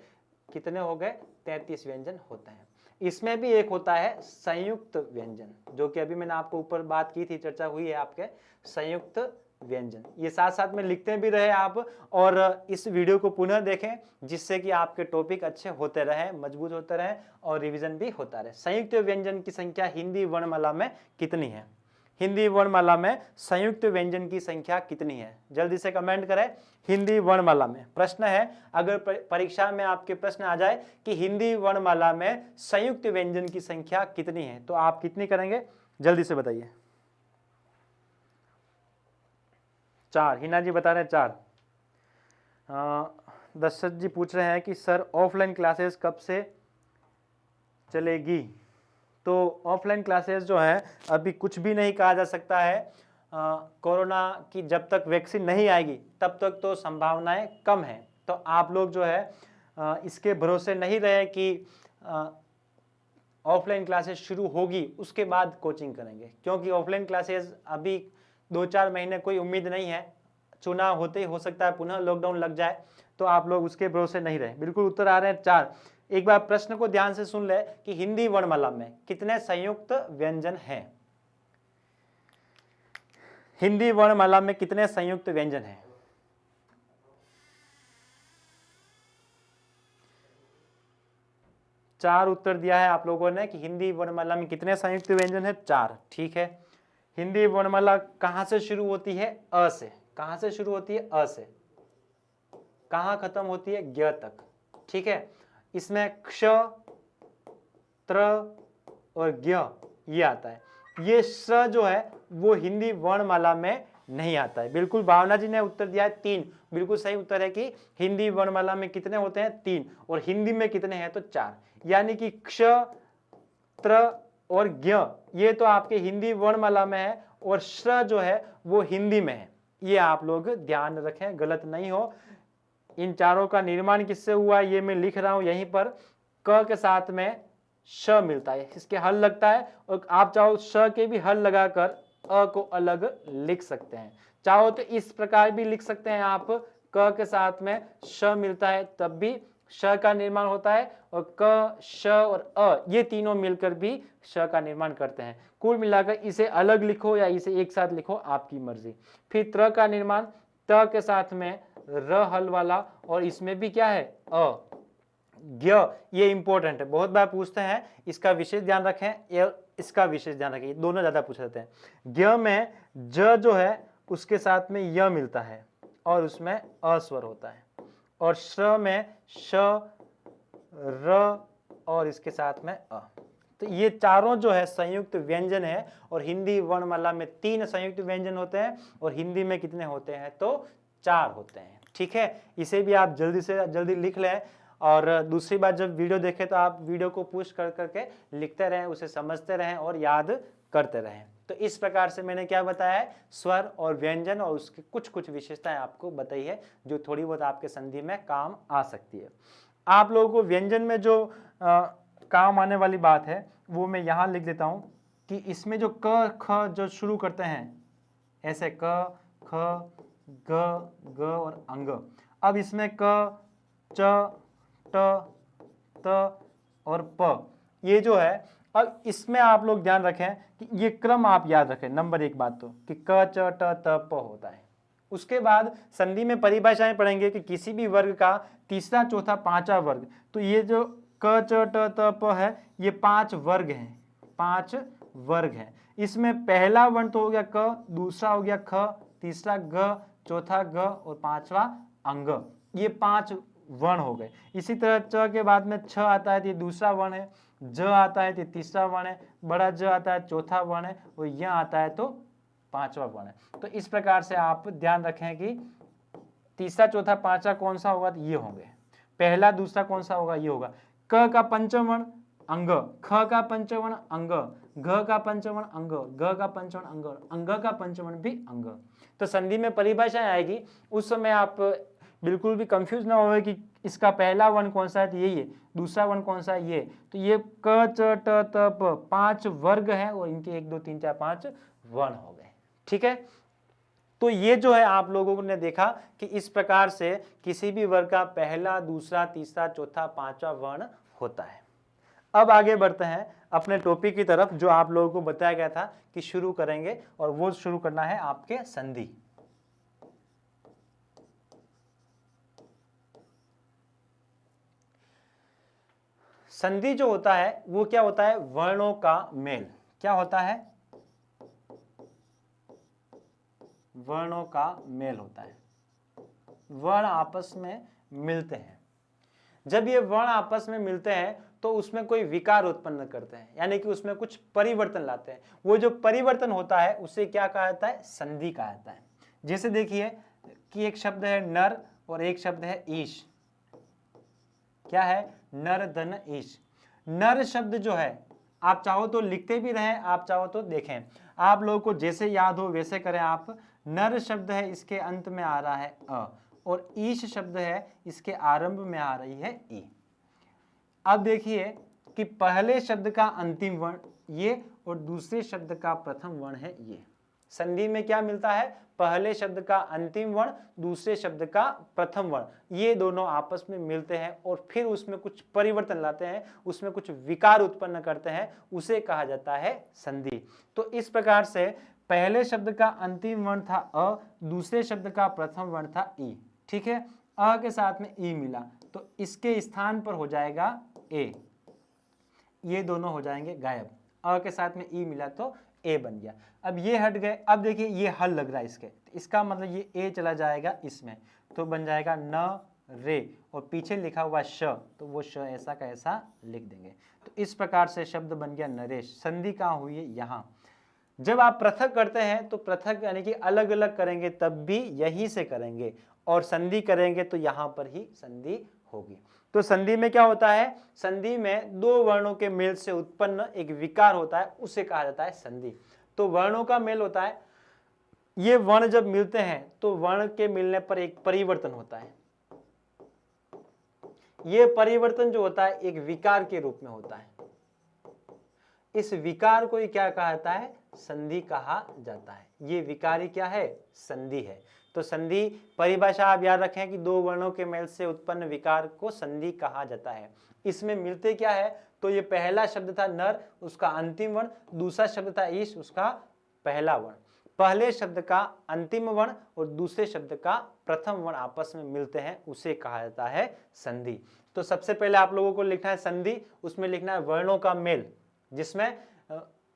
कितने हो गए? 33 व्यंजन होते हैं। इसमें भी एक होता है संयुक्त व्यंजन, जो कि अभी मैंने आपको ऊपर बात की थी, चर्चा हुई है आपके संयुक्त व्यंजन। ये साथ साथ में लिखते भी रहे आप और इस वीडियो को पुनः देखें, जिससे कि आपके टॉपिक अच्छे होते रहे, मजबूत होते रहे और रिवीजन भी होता रहे। संयुक्त व्यंजन की संख्या हिंदी वर्णमाला में कितनी है? हिंदी वर्णमाला में संयुक्त व्यंजन की संख्या कितनी है? जल्दी से कमेंट करें। हिंदी वर्णमाला में प्रश्न है, अगर परीक्षा में आपके प्रश्न आ जाए कि हिंदी वर्णमाला में संयुक्त व्यंजन की संख्या कितनी है, तो आप कितनी करेंगे? जल्दी से बताइए। 4। हिना जी बता रहे हैं 4। दशरथ जी पूछ रहे हैं कि सर ऑफलाइन क्लासेस कब से चलेगी? तो ऑफलाइन क्लासेस जो है अभी कुछ भी नहीं कहा जा सकता है। कोरोना की जब तक वैक्सीन नहीं आएगी तब तक तो संभावनाएं कम है। तो आप लोग जो है इसके भरोसे नहीं रहे कि ऑफलाइन क्लासेस शुरू होगी उसके बाद कोचिंग करेंगे, क्योंकि ऑफलाइन क्लासेस अभी 2-4 महीने कोई उम्मीद नहीं है। चुनाव होते ही हो सकता है पुनः लॉकडाउन लग जाए, तो आप लोग उसके भरोसे नहीं रहे। बिल्कुल उत्तर आ रहे हैं 4। एक बार प्रश्न को ध्यान से सुन ले कि हिंदी वर्णमाला में कितने संयुक्त व्यंजन हैं? हिंदी वर्णमाला में कितने संयुक्त व्यंजन हैं? चार उत्तर दिया है आप लोगों ने कि हिंदी वर्णमाला में कितने संयुक्त व्यंजन है? 4। ठीक है। हिंदी वर्णमाला कहां से शुरू होती है? अ से। कहां से शुरू होती है? अ से। कहां खत्म होती है? ज्ञ तक। ठीक है। इसमें क्ष, त्र और ज्ञ ये आता है। ये स जो है वो हिंदी वर्णमाला में नहीं आता है। बिल्कुल भावना जी ने उत्तर दिया है 3। बिल्कुल सही उत्तर है कि हिंदी वर्णमाला में कितने होते हैं? 3। और हिंदी में कितने हैं? तो 4। यानी कि क्ष, त्र और ज्ञ ये तो आपके हिंदी वर्णमाला में है और श्र जो है वो हिंदी में है। ये आप लोग ध्यान रखें, गलत नहीं हो। इन चारों का निर्माण किससे हुआ ये मैं लिख रहा हूं यहीं पर। क के साथ में श मिलता है, इसके हल लगता है और आप चाहो श के भी हल लगाकर अ को अलग लिख सकते हैं। चाहो तो इस प्रकार भी लिख सकते हैं आप, क के साथ में श मिलता है तब भी श का निर्माण होता है और क, श और अ ये तीनों मिलकर भी श का निर्माण करते हैं। कुल मिलाकर इसे अलग लिखो या इसे एक साथ लिखो, आपकी मर्जी। फिर त्र का निर्माण त के साथ में र हल वाला और इसमें भी क्या है? अ। ज्ञ ये इंपॉर्टेंट है, बहुत बार पूछते हैं, इसका विशेष ध्यान रखें, इसका विशेष ध्यान रखें, दोनों ज्यादा पूछ जाते हैं। ज्ञ में ज जो है उसके साथ में य मिलता है और उसमें अ स्वर होता है और श्र में श, र और इसके साथ में अ। तो ये चारों जो है संयुक्त व्यंजन है और हिंदी वर्णमाला में 3 संयुक्त व्यंजन होते हैं और हिंदी में कितने होते हैं? तो 4 होते हैं। ठीक है, इसे भी आप जल्दी से जल्दी लिख लें और दूसरी बात जब वीडियो देखें तो आप वीडियो को पुश कर करके लिखते रहें, उसे समझते रहें और याद करते रहें। तो इस प्रकार से मैंने क्या बताया है? स्वर और व्यंजन और उसकी कुछ कुछ विशेषताएं आपको बताई है जो थोड़ी बहुत आपके संधि में काम आ सकती है। आप लोगों को व्यंजन में जो काम आने वाली बात है वो मैं यहाँ लिख देता हूँ कि इसमें जो क ख जो शुरू करते हैं ऐसे क ख ग ग और अंग, अब इसमें क च ट त और प ये जो है, अब इसमें आप लोग ध्यान रखें कि ये क्रम आप याद रखें। नंबर एक बात तो कि क च ट त प होता है। उसके बाद संधि में परिभाषाएं पढ़ेंगे कि किसी भी वर्ग का तीसरा चौथा पांचवा वर्ग, तो ये जो क च ट त प है ये 5 वर्ग हैं, 5 वर्ग हैं। इसमें पहला वर्ण तो हो गया क, दूसरा हो गया ख, तीसरा ग, चौथा ग और पांचवा अंग, ये 5 वर्ण हो गए। इसी तरह च के बाद में छ आता है तो ये दूसरा वर्ण है, ज आता है तो तीसरा वर्ण है, बड़ा ज आता है चौथा वर्ण है और य आता है तो पांचवा वर्ण है। तो इस प्रकार से आप ध्यान रखें कि तीसरा चौथा पांचवा कौन सा होगा, तो ये होंगे। पहला दूसरा कौन सा होगा, ये होगा। क का पंचम वर्ण अंग, ख का पंचम वर्ण अंग, घ का पंचम वर्ण अंग, ग का पंचम वर्ण अंग, अंग का पंचम वर्ण भी अंग। तो संधि में परिभाषाएं आएगी, उस समय आप बिल्कुल भी कंफ्यूज ना हो कि इसका पहला वर्ण कौन सा है तो यही है, दूसरा वर्ण कौन सा है ये। तो ये क च ट त प 5 वर्ग हैं और इनके 1 2 3 4 5 वर्ण हो गए। ठीक है, तो ये जो है आप लोगों ने देखा कि इस प्रकार से किसी भी वर्ग का पहला दूसरा तीसरा चौथा पांचवा वर्ण होता है। अब आगे बढ़ते हैं अपने टॉपिक की तरफ जो आप लोगों को बताया गया था कि शुरू करेंगे, और वो शुरू करना है आपके संधि। संधि जो होता है वो क्या होता है, वर्णों का मेल। क्या होता है, वर्णों का मेल होता है। वर्ण आपस में मिलते हैं, जब ये वर्ण आपस में मिलते हैं तो उसमें कोई विकार उत्पन्न करते हैं, यानी कि उसमें कुछ परिवर्तन लाते हैं। वो जो परिवर्तन होता है उसे क्या कहा जाता है, संधि कहा जाता है। जैसे देखिए कि एक शब्द है नर और एक शब्द है ईश। क्या है, नर धन ईश। नर शब्द जो है आप चाहो तो लिखते भी रहें, आप चाहो तो देखें, आप लोगों को जैसे याद हो वैसे करें आप। नर शब्द है इसके अंत में आ रहा है अ, और ईश शब्द है इसके आरंभ में आ रही है ई। अब देखिए कि पहले शब्द का अंतिम वर्ण ये और दूसरे शब्द का प्रथम वर्ण है ये। संधि में क्या मिलता है, पहले शब्द का अंतिम वर्ण, दूसरे शब्द का प्रथम वर्ण, ये दोनों आपस में मिलते हैं और फिर उसमें कुछ परिवर्तन लाते हैं, उसमें कुछ विकार उत्पन्न करते हैं, उसे कहा जाता है संधि। तो इस प्रकार से पहले शब्द का अंतिम वर्ण था अ, दूसरे शब्द का प्रथम वर्ण था ई। ठीक है, अ के साथ में ई मिला तो इसके स्थान पर हो जाएगा ए, ये दोनों हो जाएंगे गायब। अ के साथ में ई मिला तो ए बन गया। अब ये हट गए, अब देखिए ये हल लग रहा है इसके, तो इसका मतलब ये ए चला जाएगा इसमें, तो बन जाएगा न रे, और पीछे लिखा हुआ श, तो वो श ऐसा का ऐसा लिख देंगे। तो इस प्रकार से शब्द बन गया नरेश। संधि कहाँ हुई है, यहाँ। जब आप पृथक करते हैं तो पृथक यानी कि अलग अलग करेंगे तब भी यहीं से करेंगे, और संधि करेंगे तो यहां पर ही संधि होगी। तो संधि में क्या होता है, संधि में दो वर्णों के मेल से उत्पन्न एक विकार होता है, उसे कहा जाता है संधि। तो वर्णों का मेल होता है, ये वर्ण जब मिलते हैं तो वर्ण के मिलने पर एक परिवर्तन होता है। ये परिवर्तन जो होता है एक विकार के रूप में होता है। इस विकार को ही क्या कहा जाता है, संधि कहा जाता है। ये विकारी क्या है, संधि है। तो संधि परिभाषा आप याद रखें कि दो वर्णों के मेल से उत्पन्न विकार को संधि कहा जाता है। इसमें मिलते क्या है, तो ये पहला शब्द था नर, उसका अंतिम वर्ण, दूसरा शब्द था ईश, उसका पहला वर्ण। पहले शब्द का अंतिम वर्ण और दूसरे शब्द का प्रथम वर्ण आपस में मिलते हैं, उसे कहा जाता है संधि। तो सबसे पहले आप लोगों को लिखना है संधि, उसमें लिखना है वर्णों का मेल, जिसमें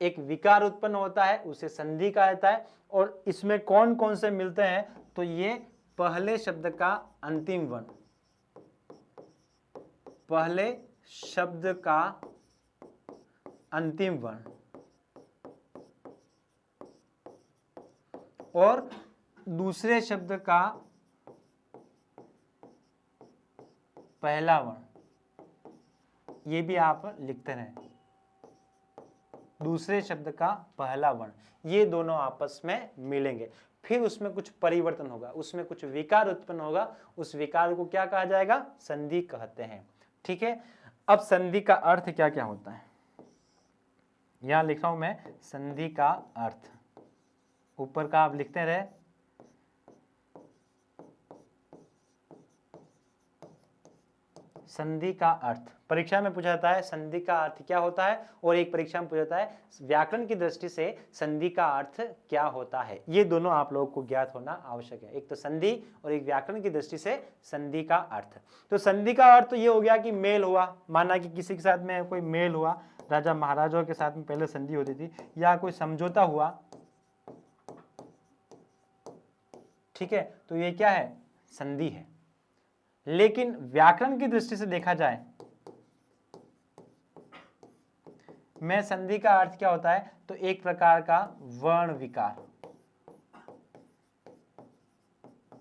एक विकार उत्पन्न होता है, उसे संधि कहा जाता है। और इसमें कौन कौन से मिलते हैं, तो ये पहले शब्द का अंतिम वर्ण, पहले शब्द का अंतिम वर्ण और दूसरे शब्द का पहला वर्ण, ये भी आप लिखते रहें। दूसरे शब्द का पहला वर्ण, ये दोनों आपस में मिलेंगे, फिर उसमें कुछ परिवर्तन होगा, उसमें कुछ विकार उत्पन्न होगा, उस विकार को क्या कहा जाएगा, संधि कहते हैं। ठीक है। अब संधि का अर्थ क्या क्या होता है, यहां लिख रहा हूं मैं संधि का अर्थ, ऊपर का आप लिखते रहे। संधि का अर्थ परीक्षा में पूछा जाता है, संधि का अर्थ क्या होता है, और एक परीक्षा में पूछा जाता है व्याकरण की दृष्टि से संधि का अर्थ क्या होता है। ये दोनों आप लोगों को ज्ञात होना आवश्यक है, एक तो संधि और एक व्याकरण की दृष्टि से संधि का अर्थ। तो संधि का अर्थ ये हो गया कि मेल हुआ, माना कि किसी के साथ में कोई मेल हुआ, राजा महाराजाओं के साथ में पहले संधि होती थी, या कोई समझौता हुआ, ठीक है, तो ये क्या है, संधि है। लेकिन व्याकरण की दृष्टि से देखा जाए में संधि का अर्थ क्या होता है, तो एक प्रकार का वर्ण विकार,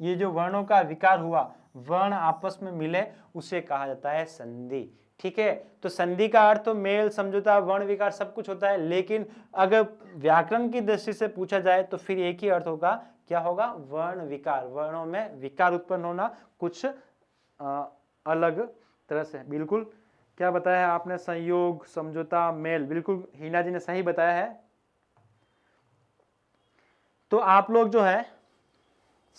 ये जो वर्णों का विकार हुआ, वर्ण आपस में मिले, उसे कहा जाता है संधि। ठीक है, तो संधि का अर्थ तो मेल, समझौता, वर्ण विकार सब कुछ होता है, लेकिन अगर व्याकरण की दृष्टि से पूछा जाए तो फिर एक ही अर्थ होगा, क्या होगा, वर्ण विकार, वर्णों में विकार उत्पन्न होना, कुछ अलग तरह से। बिल्कुल क्या बताया है आपने, संयोग, समझौता, मेल, बिल्कुल हीना जी ने सही बताया है। तो आप लोग जो है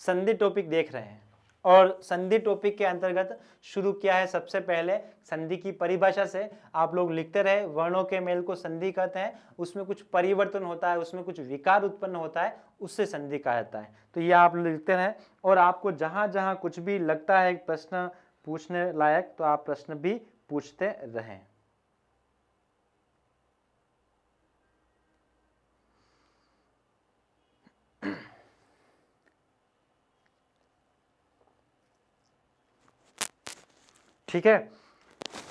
संधि टॉपिक देख रहे हैं, और संधि टॉपिक के अंतर्गत शुरू किया है सबसे पहले संधि की परिभाषा से। आप लोग लिखते रहे, वर्णों के मेल को संधि कहते हैं, उसमें कुछ परिवर्तन होता है, उसमें कुछ विकार उत्पन्न होता है, उससे संधि कहा जाता है। तो ये आप लिखते रहे, और आपको जहां जहां कुछ भी लगता है प्रश्न पूछने लायक, तो आप प्रश्न भी पूछते रहें। ठीक है,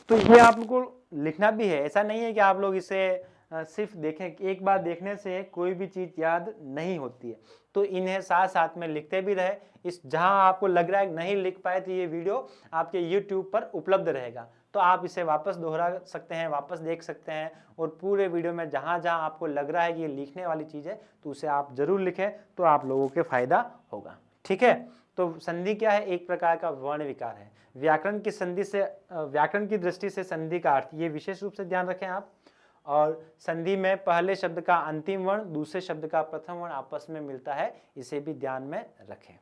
तो ये आप लोग को लिखना भी है, ऐसा नहीं है कि आप लोग इसे सिर्फ देखें, एक बार देखने से कोई भी चीज याद नहीं होती है, तो इन्हें साथ साथ में लिखते भी रहे। इस जहां आपको लग रहा है नहीं लिख पाए, तो ये वीडियो आपके YouTube पर उपलब्ध रहेगा, तो आप इसे वापस दोहरा सकते हैं, वापस देख सकते हैं, और पूरे वीडियो में जहां जहां आपको लग रहा है कि ये लिखने वाली चीज है, तो उसे आप जरूर लिखें, तो आप लोगों के फायदा होगा। ठीक है, तो संधि क्या है, एक प्रकार का वर्ण विकार है। व्याकरण की संधि से, व्याकरण की दृष्टि से संधि का अर्थ, ये विशेष रूप से ध्यान रखें आप। और संधि में पहले शब्द का अंतिम वर्ण दूसरे शब्द का प्रथम वर्ण आपस में मिलता है, इसे भी ध्यान में रखें।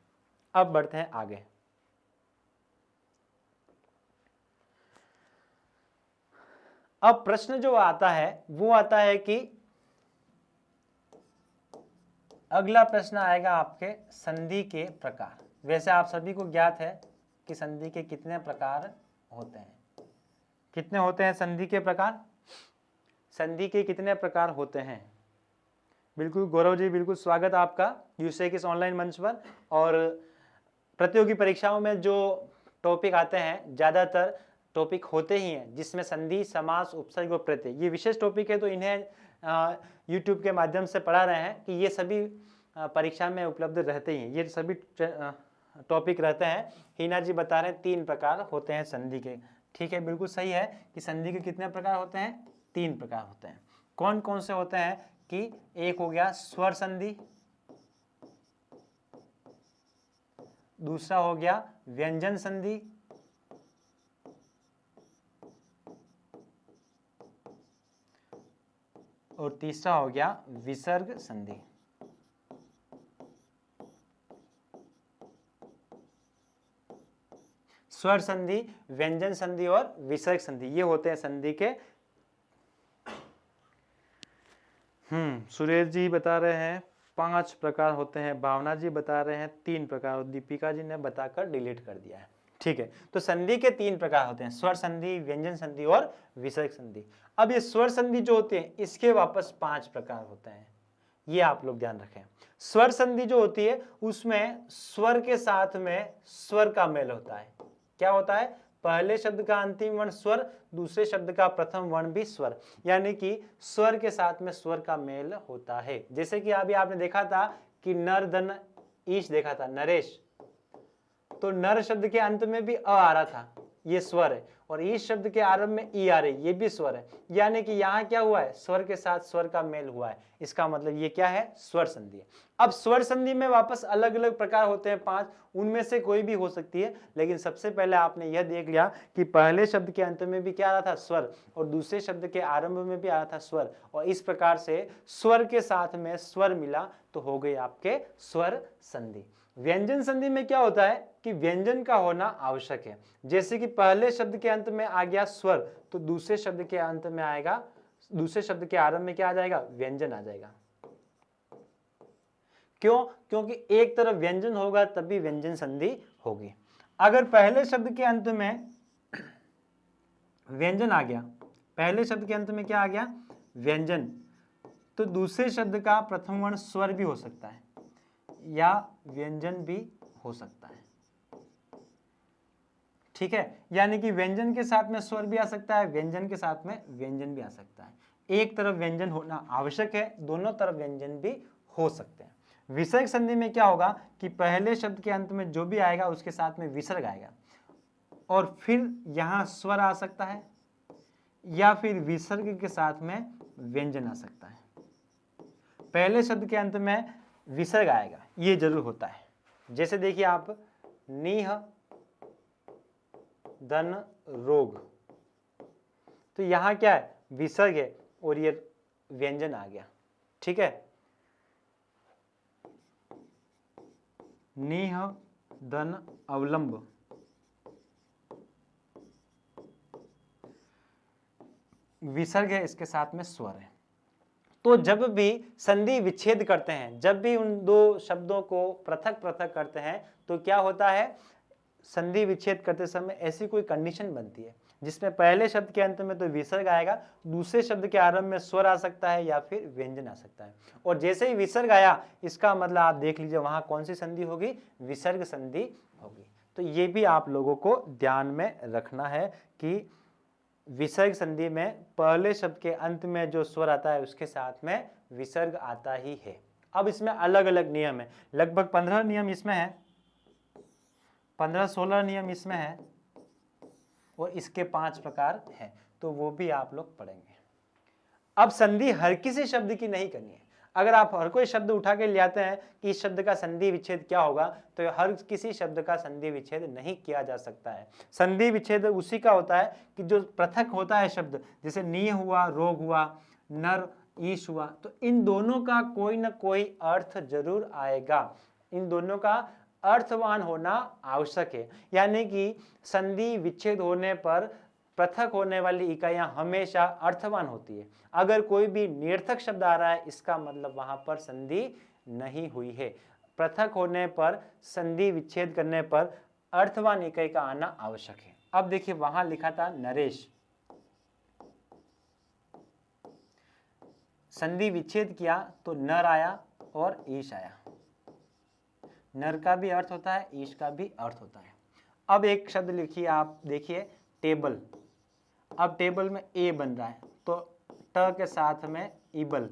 अब बढ़ते हैं आगे। अब प्रश्न जो आता है वो आता है कि अगला प्रश्न आएगा आपके संधि के प्रकार। वैसे आप सभी को ज्ञात है कि संधि के कितने प्रकार होते हैं, कितने होते हैं संधि के प्रकार, संधि के कितने प्रकार होते हैं। बिल्कुल गौरव जी, बिल्कुल स्वागत आपका यूसे किस ऑनलाइन मंच पर। और प्रतियोगी परीक्षाओं में जो टॉपिक आते हैं, ज़्यादातर टॉपिक होते ही हैं जिसमें संधि, समास, उपसर्ग और प्रत्यय, ये विशेष टॉपिक है, तो इन्हें यूट्यूब के माध्यम से पढ़ा रहे हैं कि ये सभी परीक्षा में उपलब्ध रहते ही हैं, ये सभी टॉपिक रहते हैं। हीना जी बता रहे हैं 3 प्रकार होते हैं संधि के। ठीक है, बिल्कुल सही है कि संधि के कितने प्रकार होते हैं, 3 प्रकार होते हैं। कौन कौन से होते हैं कि एक हो गया स्वर संधि, दूसरा हो गया व्यंजन संधि, और तीसरा हो गया विसर्ग संधि। स्वर संधि, व्यंजन संधि और विसर्ग संधि, ये होते हैं संधि के। सुरेश जी बता रहे हैं 5 प्रकार होते हैं, भावना जी बता रहे हैं 3 प्रकार, और दीपिका जी ने बताकर डिलीट कर दिया है। ठीक है, तो संधि के 3 प्रकार होते हैं, स्वर संधि, व्यंजन संधि और विसर्ग संधि। अब ये स्वर संधि जो होते हैं, इसके वापस 5 प्रकार होते हैं, ये आप लोग ध्यान रखें। स्वर संधि जो होती है उसमें स्वर के साथ में स्वर का मेल होता है। क्या होता है, पहले शब्द का अंतिम वर्ण स्वर, दूसरे शब्द का प्रथम वर्ण भी स्वर, यानी कि स्वर के साथ में स्वर का मेल होता है। जैसे कि अभी आपने देखा था कि नर धन ईश देखा था, नरेश, तो नर शब्द के अंत में भी अ आ रहा था, ये स्वर है, और इस शब्द के आरंभ में ई आ रही, ये भी स्वर है, यानी कि यहाँ क्या हुआ है, स्वर के साथ स्वर का मेल हुआ है, इसका मतलब ये क्या है, स्वर संधि है। अब स्वर संधि में वापस अलग अलग प्रकार होते हैं 5, उनमें से कोई भी हो सकती है, लेकिन सबसे पहले आपने यह देख लिया कि पहले शब्द के अंत में भी क्या आ रहा था, स्वर, और दूसरे शब्द के आरंभ में भी आ रहा था स्वर, और इस प्रकार से स्वर के साथ में स्वर मिला तो हो गई आपके स्वर संधि। व्यंजन संधि में क्या होता है कि व्यंजन का होना आवश्यक है, जैसे कि पहले शब्द के अंत में आ गया स्वर, तो दूसरे शब्द के अंत में आएगा, दूसरे शब्द के आरंभ में क्या आ जाएगा, व्यंजन आ जाएगा। क्यों? क्योंकि एक तरफ व्यंजन होगा तभी व्यंजन संधि होगी। अगर पहले शब्द के अंत में व्यंजन आ गया, पहले शब्द के अंत में क्या आ गया, व्यंजन, तो दूसरे शब्द का प्रथम वर्ण स्वर भी हो सकता है या व्यंजन भी हो सकता है, ठीक है, यानी कि व्यंजन के साथ में स्वर भी आ सकता है, व्यंजन के साथ में व्यंजन भी आ सकता है। एक तरफ व्यंजन होना आवश्यक है, दोनों तरफ व्यंजन भी हो सकते हैं। विसर्ग संधि में क्या होगा कि पहले शब्द के अंत में जो भी आएगा उसके साथ में विसर्ग आएगा, और फिर यहां स्वर आ सकता है या फिर विसर्ग के साथ में व्यंजन आ सकता है। पहले शब्द के अंत में विसर्ग आएगा, ये जरूर होता है, जैसे देखिए आप, नीह धन रोग, तो यहां क्या है, विसर्ग है और ये व्यंजन आ गया, ठीक है, नीह धन अवलंब, विसर्ग है, इसके साथ में स्वर है। तो जब भी संधि विच्छेद करते हैं, जब भी उन दो शब्दों को पृथक पृथक करते हैं, तो क्या होता है, संधि विच्छेद करते समय ऐसी कोई कंडीशन बनती है जिसमें पहले शब्द के अंत में तो विसर्ग आएगा, दूसरे शब्द के आरंभ में स्वर आ सकता है या फिर व्यंजन आ सकता है, और जैसे ही विसर्ग आया इसका मतलब आप देख लीजिए वहां कौन सी संधि होगी, विसर्ग संधि होगी। तो ये भी आप लोगों को ध्यान में रखना है कि विसर्ग संधि में पहले शब्द के अंत में जो स्वर आता है उसके साथ में विसर्ग आता ही है। अब इसमें अलग अलग नियम है, लगभग 15 नियम इसमें है, 15-16 नियम इसमें है, और इसके 5 प्रकार हैं, तो वो भी आप लोग पढ़ेंगे। अब संधि हर किसी शब्द की नहीं करनी है, अगर आप हर कोई शब्द उठा के ले आते हैं कि इस शब्द का संधि विच्छेद क्या होगा, तो हर किसी शब्द का संधि विच्छेद नहीं किया जा सकता है। संधि विच्छेद उसी का होता है कि जो पृथक होता है शब्द, जैसे नी हुआ, रोग हुआ, नर ईश हुआ, तो इन दोनों का कोई ना कोई अर्थ जरूर आएगा, इन दोनों का अर्थवान होना आवश्यक है, यानी कि संधि विच्छेद होने पर पृथक होने वाली इकाइयां हमेशा अर्थवान होती है। अगर कोई भी निरर्थक शब्द आ रहा है इसका मतलब वहां पर संधि नहीं हुई है। पृथक होने पर, संधि विच्छेद करने पर अर्थवान इकाई का आना आवश्यक है। अब देखिए वहां लिखा था नरेश, संधि विच्छेद किया तो नर आया और ईश आया, नर का भी अर्थ होता है, ईश का भी अर्थ होता है। अब एक शब्द लिखिए, आप देखिए टेबल, अब टेबल में ए बन रहा है तो ट के साथ में इबल,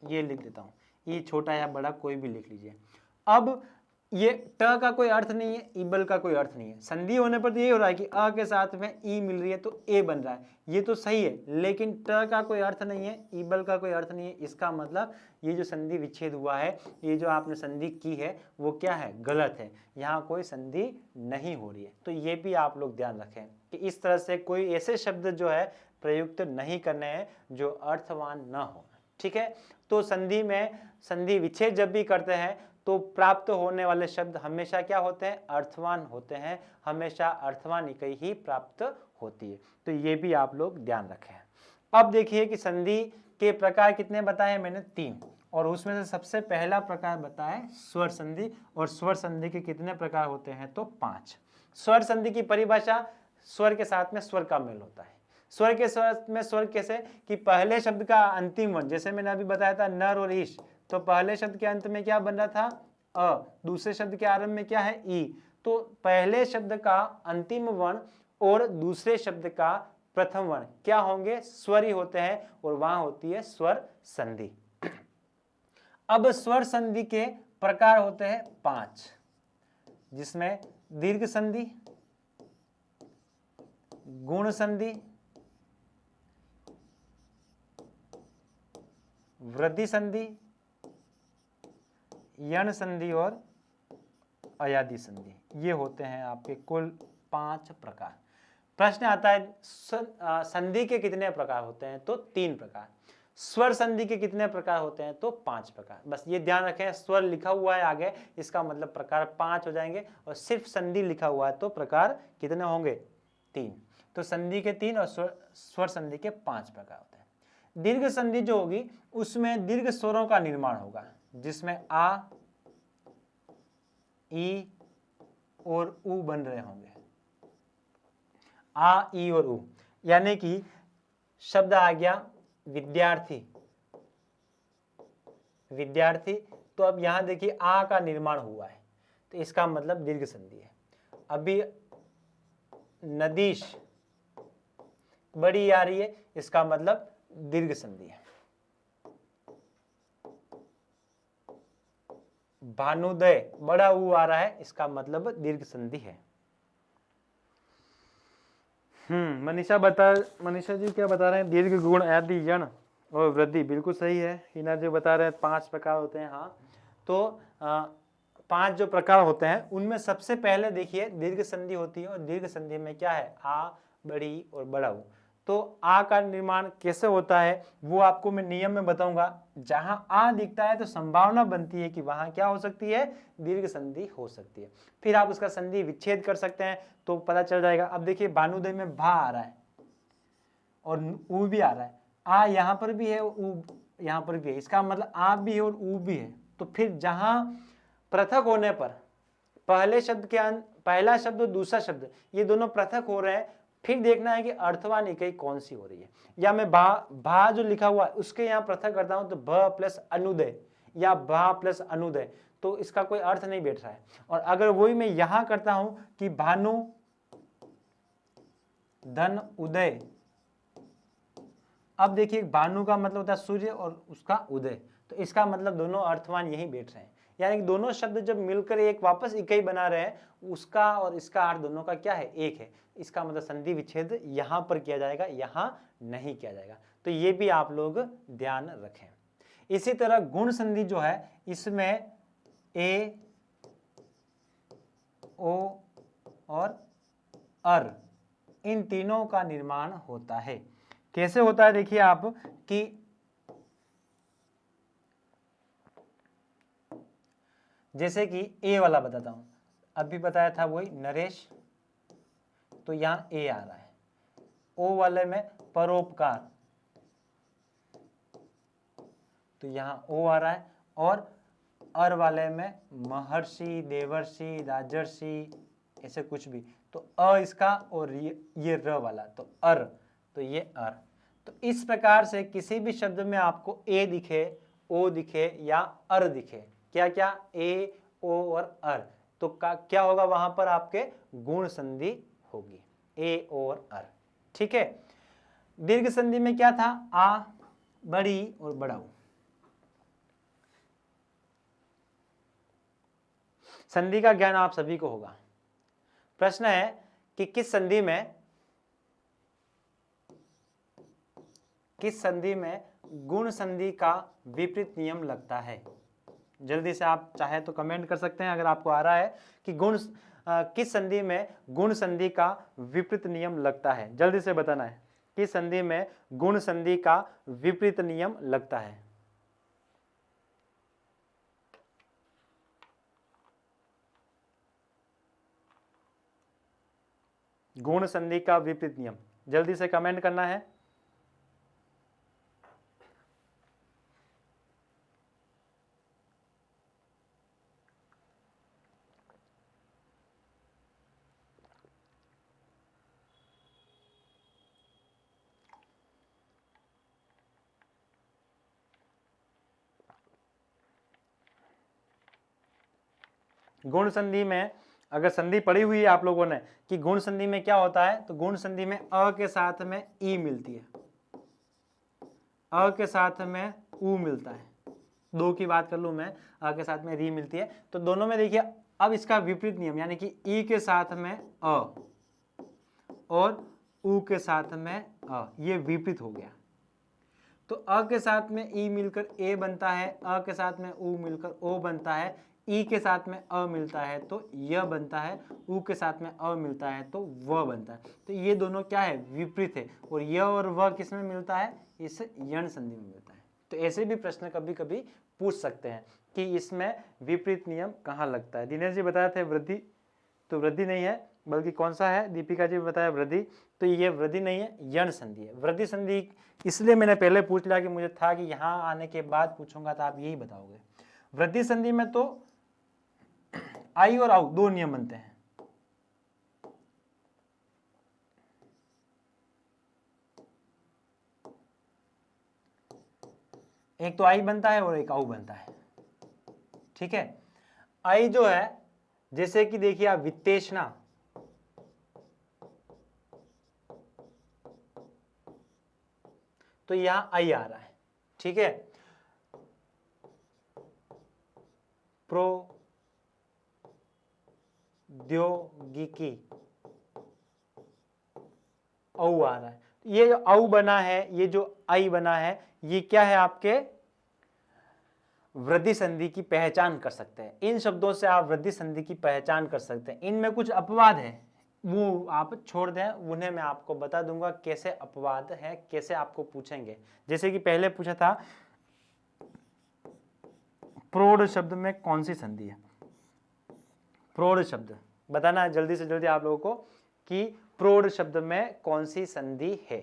ये लिख देता हूं, ई छोटा या बड़ा कोई भी लिख लीजिए। अब ये ट का कोई अर्थ नहीं है, इबल का कोई अर्थ नहीं है, संधि होने पर तो ये हो रहा है कि अ के साथ में ई मिल रही है तो ए बन रहा है, ये तो सही है, लेकिन ट का कोई अर्थ नहीं है, इबल का कोई अर्थ नहीं है, इसका मतलब ये जो संधि विच्छेद हुआ है, ये जो आपने संधि की है वो क्या है, गलत है, यहाँ कोई संधि नहीं हो रही है। तो ये भी आप लोग ध्यान रखें कि इस तरह से कोई ऐसे शब्द जो है प्रयुक्त नहीं करने हैं जो अर्थवान न हो, ठीक है। तो संधि में संधि विच्छेद जब भी करते हैं तो प्राप्त होने वाले शब्द हमेशा क्या होते हैं, अर्थवान होते हैं, हमेशा अर्थवान इकाई ही प्राप्त होती है। तो ये भी आप लोग ध्यान रखें। अब देखिए कि संधि के प्रकार कितने बताए मैंने, 3, और उसमें से सबसे पहला प्रकार बताया स्वर संधि, और स्वर संधि के कितने प्रकार होते हैं, तो 5। स्वर संधि की परिभाषा, स्वर के साथ में स्वर का मेल होता है। स्वर के साथ में स्वर कैसे, कि पहले शब्द का अंतिम वर्ण, जैसे मैंने अभी बताया था नर और ईश, तो पहले शब्द के अंत में क्या बन रहा था, अ, दूसरे शब्द के आरंभ में क्या है, ई, तो पहले शब्द का अंतिम वर्ण और दूसरे शब्द का प्रथम वर्ण क्या होंगे, स्वर ही होते हैं, और वहां होती है स्वर संधि। अब स्वर संधि के प्रकार होते हैं 5, जिसमें दीर्घ संधि, गुण संधि, वृद्धि संधि, यण संधि और अयादी संधि। ये होते हैं आपके कुल 5 प्रकार। प्रश्न आता है संधि के कितने प्रकार होते हैं, तो 3 प्रकार। स्वर संधि के कितने प्रकार होते हैं, तो 5 प्रकार। बस ये ध्यान रखें, स्वर लिखा हुआ है आगे, इसका मतलब प्रकार 5 हो जाएंगे, और सिर्फ संधि लिखा हुआ है तो प्रकार कितने होंगे, 3। तो संधि के 3 और स्वर संधि के 5 प्रकार होते हैं। दीर्घ संधि जो होगी उसमें दीर्घ स्वरों का निर्माण होगा, जिसमें आ, ई और उ बन रहे होंगे। आ, ई और उ, यानी कि शब्द आ गया विद्यार्थी, विद्यार्थी, तो अब यहां देखिए आ का निर्माण हुआ है, तो इसका मतलब दीर्घ संधि है। अभी नदीश बड़ी आ रही है, इसका मतलब दीर्घ संधि है। भानुदय बड़ा ऊ आ रहा है, इसका मतलब दीर्घ संधि है। मनीषा जी क्या बता रहे हैं, दीर्घ, गुण, आदि, यण और वृद्धि, बिल्कुल सही है। हिना जी बता रहे हैं 5 प्रकार होते हैं। हाँ, तो 5 जो प्रकार होते हैं उनमें सबसे पहले देखिए दीर्घ संधि होती है, और दीर्घ संधि में क्या है, आ, बड़ी और बड़ा ऊ। तो आ का निर्माण कैसे होता है वो आपको मैं नियम में बताऊंगा। जहां आ दिखता है तो संभावना बनती है कि वहां क्या हो सकती है, दीर्घ संधि हो सकती है। फिर आप उसका संधि विच्छेद कर सकते हैं तो पता चल जाएगा। अब देखिए भानुदय में भा आ रहा है और ऊ भी आ रहा है, आ यहाँ पर भी है, ऊ यहाँ पर भी है, इसका मतलब आ भी है और ऊ भी है। तो फिर जहां पृथक होने पर पहले शब्द के पहला शब्द और दूसरा शब्द ये दोनों पृथक हो रहे हैं, फिर देखना है कि अर्थवान इकाई कौन सी हो रही है। या मैं भा जो लिखा हुआ है उसके यहाँ पृथक करता हूं तो भ प्लस अनुदय या भा प्लस अनुदय, तो इसका कोई अर्थ नहीं बैठ रहा है। और अगर वही मैं यहां करता हूं कि भानु धन उदय, अब देखिए भानु का मतलब होता है सूर्य और उसका उदय, तो इसका मतलब दोनों अर्थवान यही बैठ रहे हैं। यानी कि दोनों शब्द जब मिलकर एक वापस इकाई बना रहे हैं, उसका और इसका अर्थ दोनों का क्या है, एक है। इसका मतलब संधि विच्छेद यहां पर किया जाएगा, यहां नहीं किया जाएगा। तो ये भी आप लोग ध्यान रखें। इसी तरह गुण संधि जो है इसमें ए, ओ और अर, इन तीनों का निर्माण होता है। कैसे होता है देखिए आप कि जैसे कि ए वाला बताता हूं, अभी बताया था वही नरेश, तो यहां ए आ रहा है। ओ वाले में परोपकार, तो यहां ओ आ रहा है। और अर वाले में महर्षि, देवर्षि, राजर्षि, ऐसे कुछ भी, तो अ इसका और ये र वाला, तो अर, तो ये अर। तो इस प्रकार से किसी भी शब्द में आपको ए दिखे, ओ दिखे या अर दिखे, क्या क्या, ए, ओ और अर, तो क्या होगा वहां पर आपके गुण संधि होगी, ए, ओ और अर। ठीक है। दीर्घ संधि में क्या था, आ, बड़ी और बड़ा ऊ। संधि का ज्ञान आप सभी को होगा। प्रश्न है कि किस संधि में गुण संधि का विपरीत नियम लगता है। जल्दी से आप चाहे तो कमेंट कर सकते हैं अगर आपको आ रहा है कि किस संधि में गुण संधि का विपरीत नियम लगता है। जल्दी से बताना है किस संधि में गुण संधि का विपरीत नियम लगता है। गुण संधि का विपरीत नियम, जल्दी से कमेंट करना है। गुण संधि में अगर संधि पढ़ी हुई है आप लोगों ने कि गुण संधि में क्या होता है, तो गुण संधि में अ के साथ में ई मिलती है, अ के साथ में उ मिलता है। दो की बात कर लूं मैं, अ के साथ में री मिलती है, तो दोनों में देखिए अब इसका विपरीत नियम, यानी कि ई के साथ में अ और उ के साथ में अ, ये विपरीत हो गया। तो अ के साथ में ई मिलकर ए बनता है, अ के साथ में उ मिलकर ओ बनता है, ई के साथ में अ मिलता है तो य बनता है, उ के साथ में अ मिलता है तो व बनता है। तो ये दोनों क्या है, विपरीत है। और य और व किस में मिलता है, इस यण संधि में मिलता है। तो ऐसे भी प्रश्न कभी कभी पूछ सकते हैं कि इसमें विपरीत नियम कहाँ लगता है। दिनेश जी बताया थे वृद्धि, तो वृद्धि नहीं है, बल्कि कौन सा है, दीपिका जी बताया वृद्धि। तो ये वृद्धि नहीं है, यण संधि है। वृद्धि संधि इसलिए मैंने पहले पूछ लिया कि मुझे था कि यहाँ आने के बाद पूछूंगा तो आप यही बताओगे। वृद्धि संधि में तो आई और आउ दो नियम बनते हैं। एक तो आई बनता है और एक आउ बनता है, ठीक है। आई जो है, जैसे कि देखिए आप वित्तेषणा, तो यहां आई आ रहा है, ठीक है। प्रौद्योगिकी औ आ रहा है। ये जो औ बना है, ये जो आई बना है, ये क्या है, आपके वृद्धि संधि की पहचान कर सकते हैं। इन शब्दों से आप वृद्धि संधि की पहचान कर सकते हैं। इनमें कुछ अपवाद है, वो आप छोड़ दें, उन्हें मैं आपको बता दूंगा कैसे अपवाद है, कैसे आपको पूछेंगे। जैसे कि पहले पूछा था प्रौढ़ शब्द में कौन सी संधि है। प्रौढ़ शब्द बताना है जल्दी से जल्दी आप लोगों को कि प्रौढ़ शब्द में कौन सी संधि है।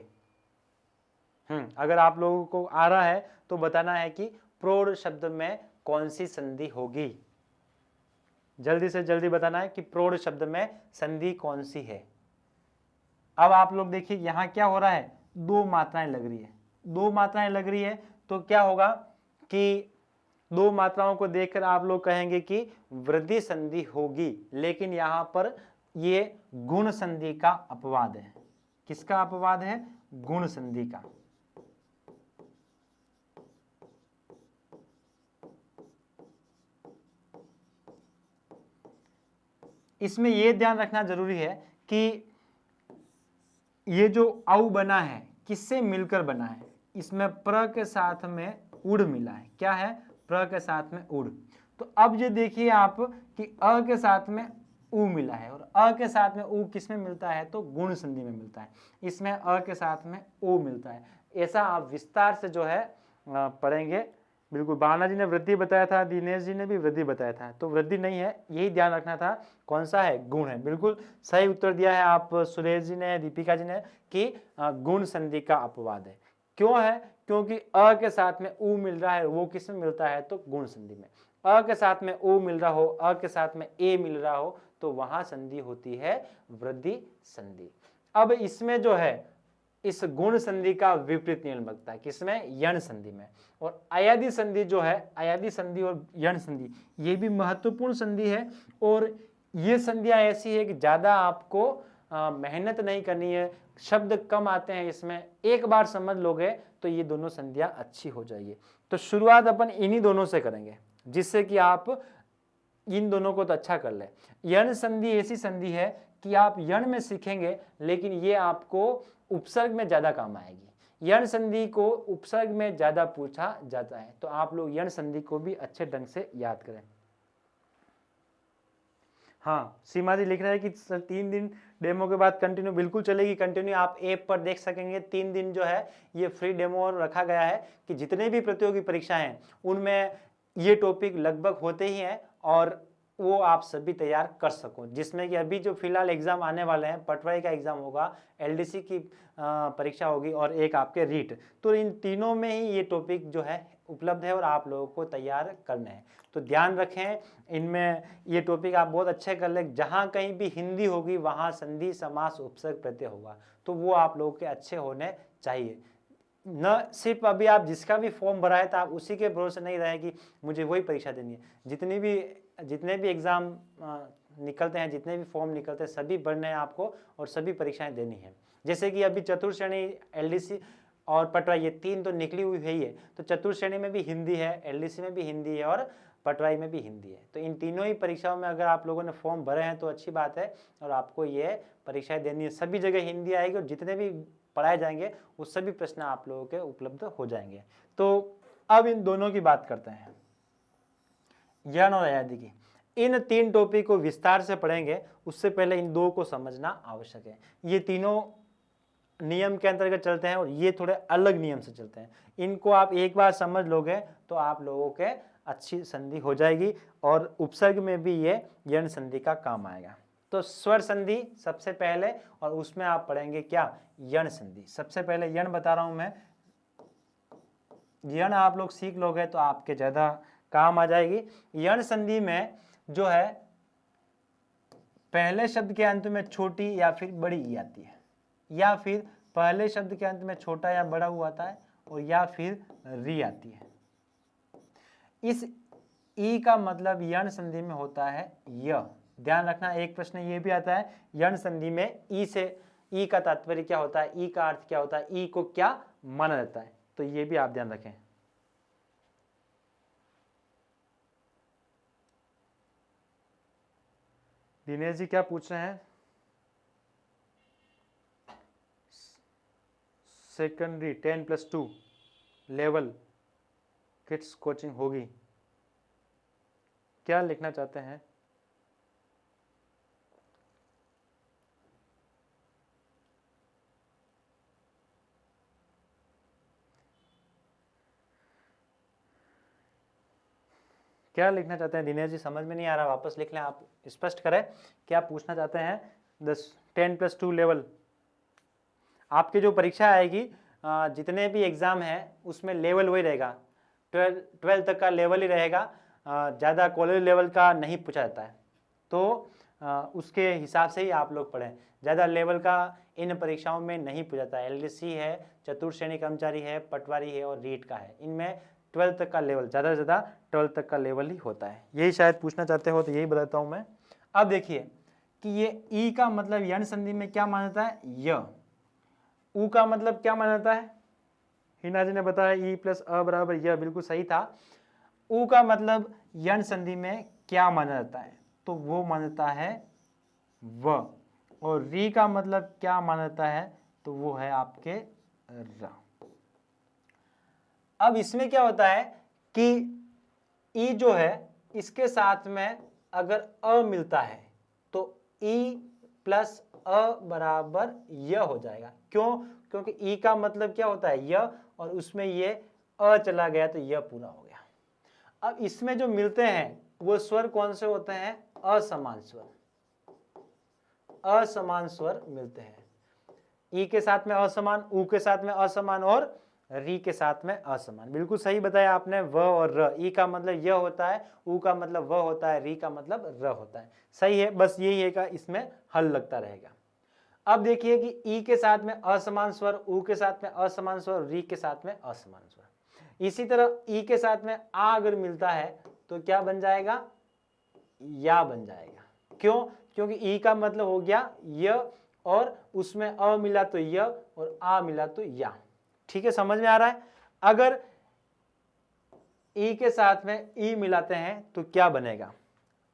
अगर आप लोगों को आ रहा है तो बताना है कि प्रौढ़ शब्द में कौन सी संधि होगी। जल्दी से जल्दी बताना है कि प्रौढ़ शब्द में संधि कौन सी है। अब आप लोग देखिए यहां क्या हो रहा है, दो मात्राएं लग रही है। दो मात्राएं लग रही है तो क्या होगा कि दो मात्राओं को देखकर आप लोग कहेंगे कि वृद्धि संधि होगी, लेकिन यहां पर ये गुण संधि का अपवाद है। किसका अपवाद है, गुण संधि का। इसमें यह ध्यान रखना जरूरी है कि ये जो औ बना है किससे मिलकर बना है, इसमें प्र के साथ में उड़ मिला है। क्या है, प्र के साथ में उड़। तो अब ये देखिए आप कि अ के साथ में उ मिला है, और अ के साथ में उ किस में मिलता है, तो गुण संधि में मिलता है। इसमें अ के साथ में ओ मिलता है। ऐसा आप विस्तार से जो है पढ़ेंगे। बिल्कुल, भावना जी ने वृद्धि बताया था, दिनेश जी ने भी वृद्धि बताया था, तो वृद्धि नहीं है, यही ध्यान रखना था। कौन सा है, गुण है। बिल्कुल सही उत्तर दिया है आप सुरेश जी ने, दीपिका जी ने, कि गुण संधि का अपवाद है। क्यों है, क्योंकि अ के साथ में उ मिल रहा है, वो किस में मिलता है, तो गुण संधि में। अ के साथ में ओ मिल रहा हो, अ के साथ में ए मिल रहा हो, तो वहां संधि होती है वृद्धि संधि। अब इसमें जो है, इस गुण संधि का विपरीत नियम लगता है, किसमें, यण संधि में। और अयादि संधि जो है, अयादि संधि और यण संधि, ये भी महत्वपूर्ण संधि है। और ये संधियां ऐसी है कि ज्यादा आपको मेहनत नहीं करनी है, शब्द कम आते हैं इसमें, एक बार समझ लोगे तो ये दोनों संधियां अच्छी हो जाएगी। तो शुरुआत अपन इन्हीं दोनों से करेंगे, जिससे कि आप इन दोनों को तो अच्छा कर ले। यण संधि ऐसी संधि है कि आप यण में सीखेंगे, लेकिन ये आपको उपसर्ग में ज्यादा काम आएगी। यण संधि को उपसर्ग में ज्यादा पूछा जाता है, तो आप लोग यण संधि को भी अच्छे ढंग से याद करें। हाँ, सीमा जी लिख रहे हैं कि सर 3 दिन डेमो के बाद कंटिन्यू, बिल्कुल चलेगी कंटिन्यू। आप ऐप पर देख सकेंगे 3 दिन जो है ये फ्री डेमो रखा गया है कि जितने भी प्रतियोगी परीक्षा हैं उनमें ये टॉपिक लगभग होते ही हैं, और वो आप सभी तैयार कर सको। जिसमें कि अभी जो फिलहाल एग्जाम आने वाले हैं, पटवारी का एग्जाम होगा, एलडीसी की परीक्षा होगी, और एक आपके रीट, तो इन तीनों में ही ये टॉपिक जो है उपलब्ध है और आप लोगों को तैयार करना है। तो ध्यान रखें, इनमें ये टॉपिक आप बहुत अच्छे कर ले। जहाँ कहीं भी हिंदी होगी वहाँ संधि समास उपसर्ग प्रत्यय होगा, तो वो आप लोगों के अच्छे होने चाहिए। न सिर्फ अभी आप जिसका भी फॉर्म भरा है तो आप उसी के भरोसे नहीं रहे कि मुझे वही परीक्षा देनी है। जितने भी एग्जाम निकलते हैं, जितने भी फॉर्म निकलते हैं, सभी भरने हैं आपको और सभी परीक्षाएं देनी है। जैसे कि अभी चतुर्थ श्रेणी, एलडीसी और पटवारी, ये 3 तो निकली हुई है ही है। तो चतुर्थ श्रेणी में भी हिंदी है, एलडीसी में भी हिंदी है, और पटवारी में भी हिंदी है। तो इन तीनों ही परीक्षाओं में अगर आप लोगों ने फॉर्म भरे हैं तो अच्छी बात है, और आपको ये परीक्षाएं देनी है। सभी जगह हिंदी आएगी और जितने भी पढ़ाए जाएंगे वो सभी प्रश्न आप लोगों के उपलब्ध हो जाएंगे। तो अब इन दोनों की बात करते हैं, यण और अयादी की। इन 3 टॉपिक को विस्तार से पढ़ेंगे, उससे पहले इन 2 को समझना आवश्यक है। ये तीनों नियम के अंतर्गत चलते हैं और ये थोड़े अलग नियम से चलते हैं। इनको आप एक बार समझ लोगे तो आप लोगों के अच्छी संधि हो जाएगी, और उपसर्ग में भी ये यण संधि का काम आएगा। तो स्वर संधि सबसे पहले, और उसमें आप पढ़ेंगे क्या, यण संधि। सबसे पहले यण बता रहा हूं मैं, यण आप लोग सीख लोगे तो आपके ज्यादा काम आ जाएगी। यण संधि में जो है पहले शब्द के अंत में छोटी या फिर बड़ी ई आती है, या फिर पहले शब्द के अंत में छोटा या बड़ा ऊ आता है, और या फिर री आती है। इस ई का मतलब यण संधि में होता है य। ध्यान रखना, एक प्रश्न ये भी आता है यण संधि में ई से, ई का तात्पर्य क्या होता है, ई का अर्थ क्या होता है, ई को क्या माना जाता है, तो ये भी आप ध्यान रखें। दिनेश जी क्या पूछ रहे हैं, सेकेंडरी 10+2 लेवल किड्स कोचिंग होगी, क्या लिखना चाहते हैं? क्या लिखना चाहते हैं दिनेश जी, समझ में नहीं आ रहा, वापस लिख लें, आप स्पष्ट करें क्या पूछना चाहते हैं। 10+2 लेवल आपकी जो परीक्षा आएगी, जितने भी एग्जाम हैं उसमें लेवल वही रहेगा, 12 तक का लेवल ही रहेगा, ज़्यादा कॉलेज लेवल का नहीं पूछा जाता है। तो उसके हिसाब से ही आप लोग पढ़ें, ज़्यादा लेवल का इन परीक्षाओं में नहीं पूछा जाता है। एलडीसी है, चतुर्थ श्रेणी कर्मचारी है, पटवारी है और रीट का है, इनमें 12 तक का लेवल, ज़्यादा से ज़्यादा 12 तक का लेवल ही होता है। यही शायद पूछना चाहते हो तो यही बताता हूँ मैं। अब देखिए कि ये ई का मतलब यण संधि में क्या माना जाता है, य। ऊ का मतलब क्या माना जाता है, हिना जी ने बताया ई प्लस अ बराबर य, बिल्कुल सही था। ऊ का मतलब यण संधि में क्या माना जाता है, तो वो माना जाता है व। और री का मतलब क्या माना जाता है, तो वो है आपके र। अब इसमें क्या होता है कि ई जो है इसके साथ में अगर अ मिलता है तो ई प्लस अ बराबर य हो जाएगा। क्यों? क्योंकि ई का मतलब क्या होता है, य, और उसमें ये अ चला गया तो य पूरा हो गया। अब इसमें जो मिलते हैं वो स्वर कौन से होते हैं, असमान स्वर। असमान स्वर मिलते हैं, ई के साथ में असमान, ऊ के साथ में असमान और री के साथ में असमान। बिल्कुल सही बताया आपने, व और र। ई का मतलब य होता है, ऊ का मतलब व होता है, री का मतलब र होता है। सही है, बस यही है का इसमें हल लगता रहेगा। अब देखिए कि ई के साथ में असमान स्वर, ऊ के साथ में असमान स्वर, री के साथ में असमान स्वर। इसी तरह ई के साथ में आ अगर मिलता है तो क्या बन जाएगा, या बन जाएगा। क्यों? क्योंकि ई का मतलब हो गया य, और उसमें अ मिला तो य, और आ मिला तो या। ठीक है, समझ में आ रहा है। अगर ई के साथ में ई मिलाते हैं तो क्या बनेगा,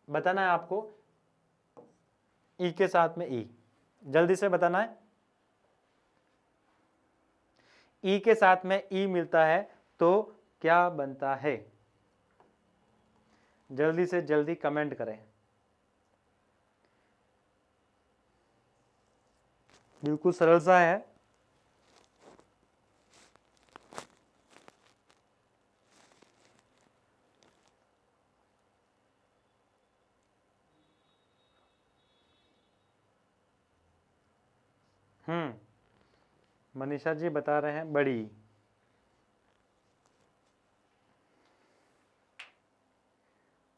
बताना है आपको। ई के साथ में ई, जल्दी से बताना है। ई के साथ में ई मिलता है तो क्या बनता है, जल्दी से जल्दी कमेंट करें। बिल्कुल सरल सा है। मनीषा जी बता रहे हैं बड़ी।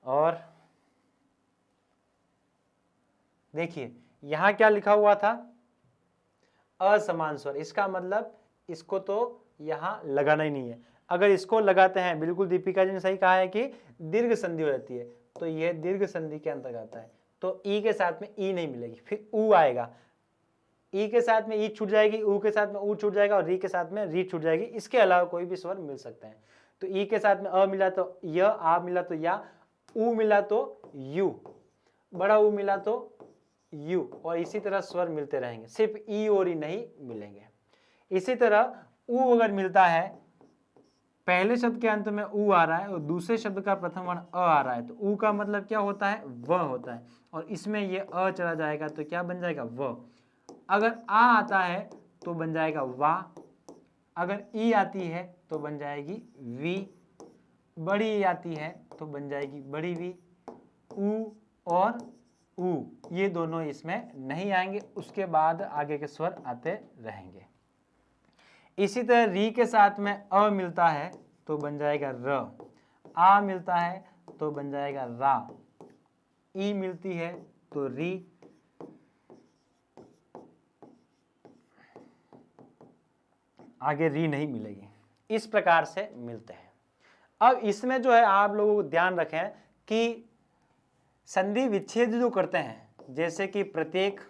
और देखिए यहां क्या लिखा हुआ था, असमान स्वर। इसका मतलब इसको तो यहां लगाना ही नहीं है। अगर इसको लगाते हैं, बिल्कुल दीपिका जी ने सही कहा है कि दीर्घ संधि हो जाती है, तो यह दीर्घ संधि के अंतर्गत आता है। तो ई के साथ में ई नहीं मिलेगी, फिर ऊ आएगा। ई के साथ में ई छूट जाएगी, ऊ के साथ में ऊ छूट जाएगा, और री के साथ में री छूट जाएगी। इसके अलावा कोई भी स्वर मिल सकते हैं। तो ई के साथ में अ मिला तो य, आ मिला तो या, उ मिला तो यू, बड़ा उ मिला तो यू, और इसी तरह स्वर मिलते रहेंगे, सिर्फ ई और ई नहीं मिलेंगे। इसी तरह उ अगर मिलता है, पहले शब्द के अंत में उ आ रहा है और दूसरे शब्द का प्रथम वर्ण अ आ रहा है, तो उ का मतलब क्या होता है, व होता है, और इसमें ये अ चला जाएगा तो क्या बन जाएगा, व। अगर आ आता है तो बन जाएगा वा, अगर ई आती है तो बन जाएगी वी, बड़ी ई आती है तो बन जाएगी बड़ी वी, उ और उ ये दोनों इसमें नहीं आएंगे, उसके बाद आगे के स्वर आते रहेंगे। इसी तरह री के साथ में अ मिलता है तो बन जाएगा र, आ मिलता है तो बन जाएगा रा, ई मिलती है तो री, आगे री नहीं मिलेगी। इस प्रकार से मिलते हैं। अब इसमें जो है आप लोगों को ध्यान रखें कि संधि विच्छेद जो करते हैं, जैसे कि प्रत्येक,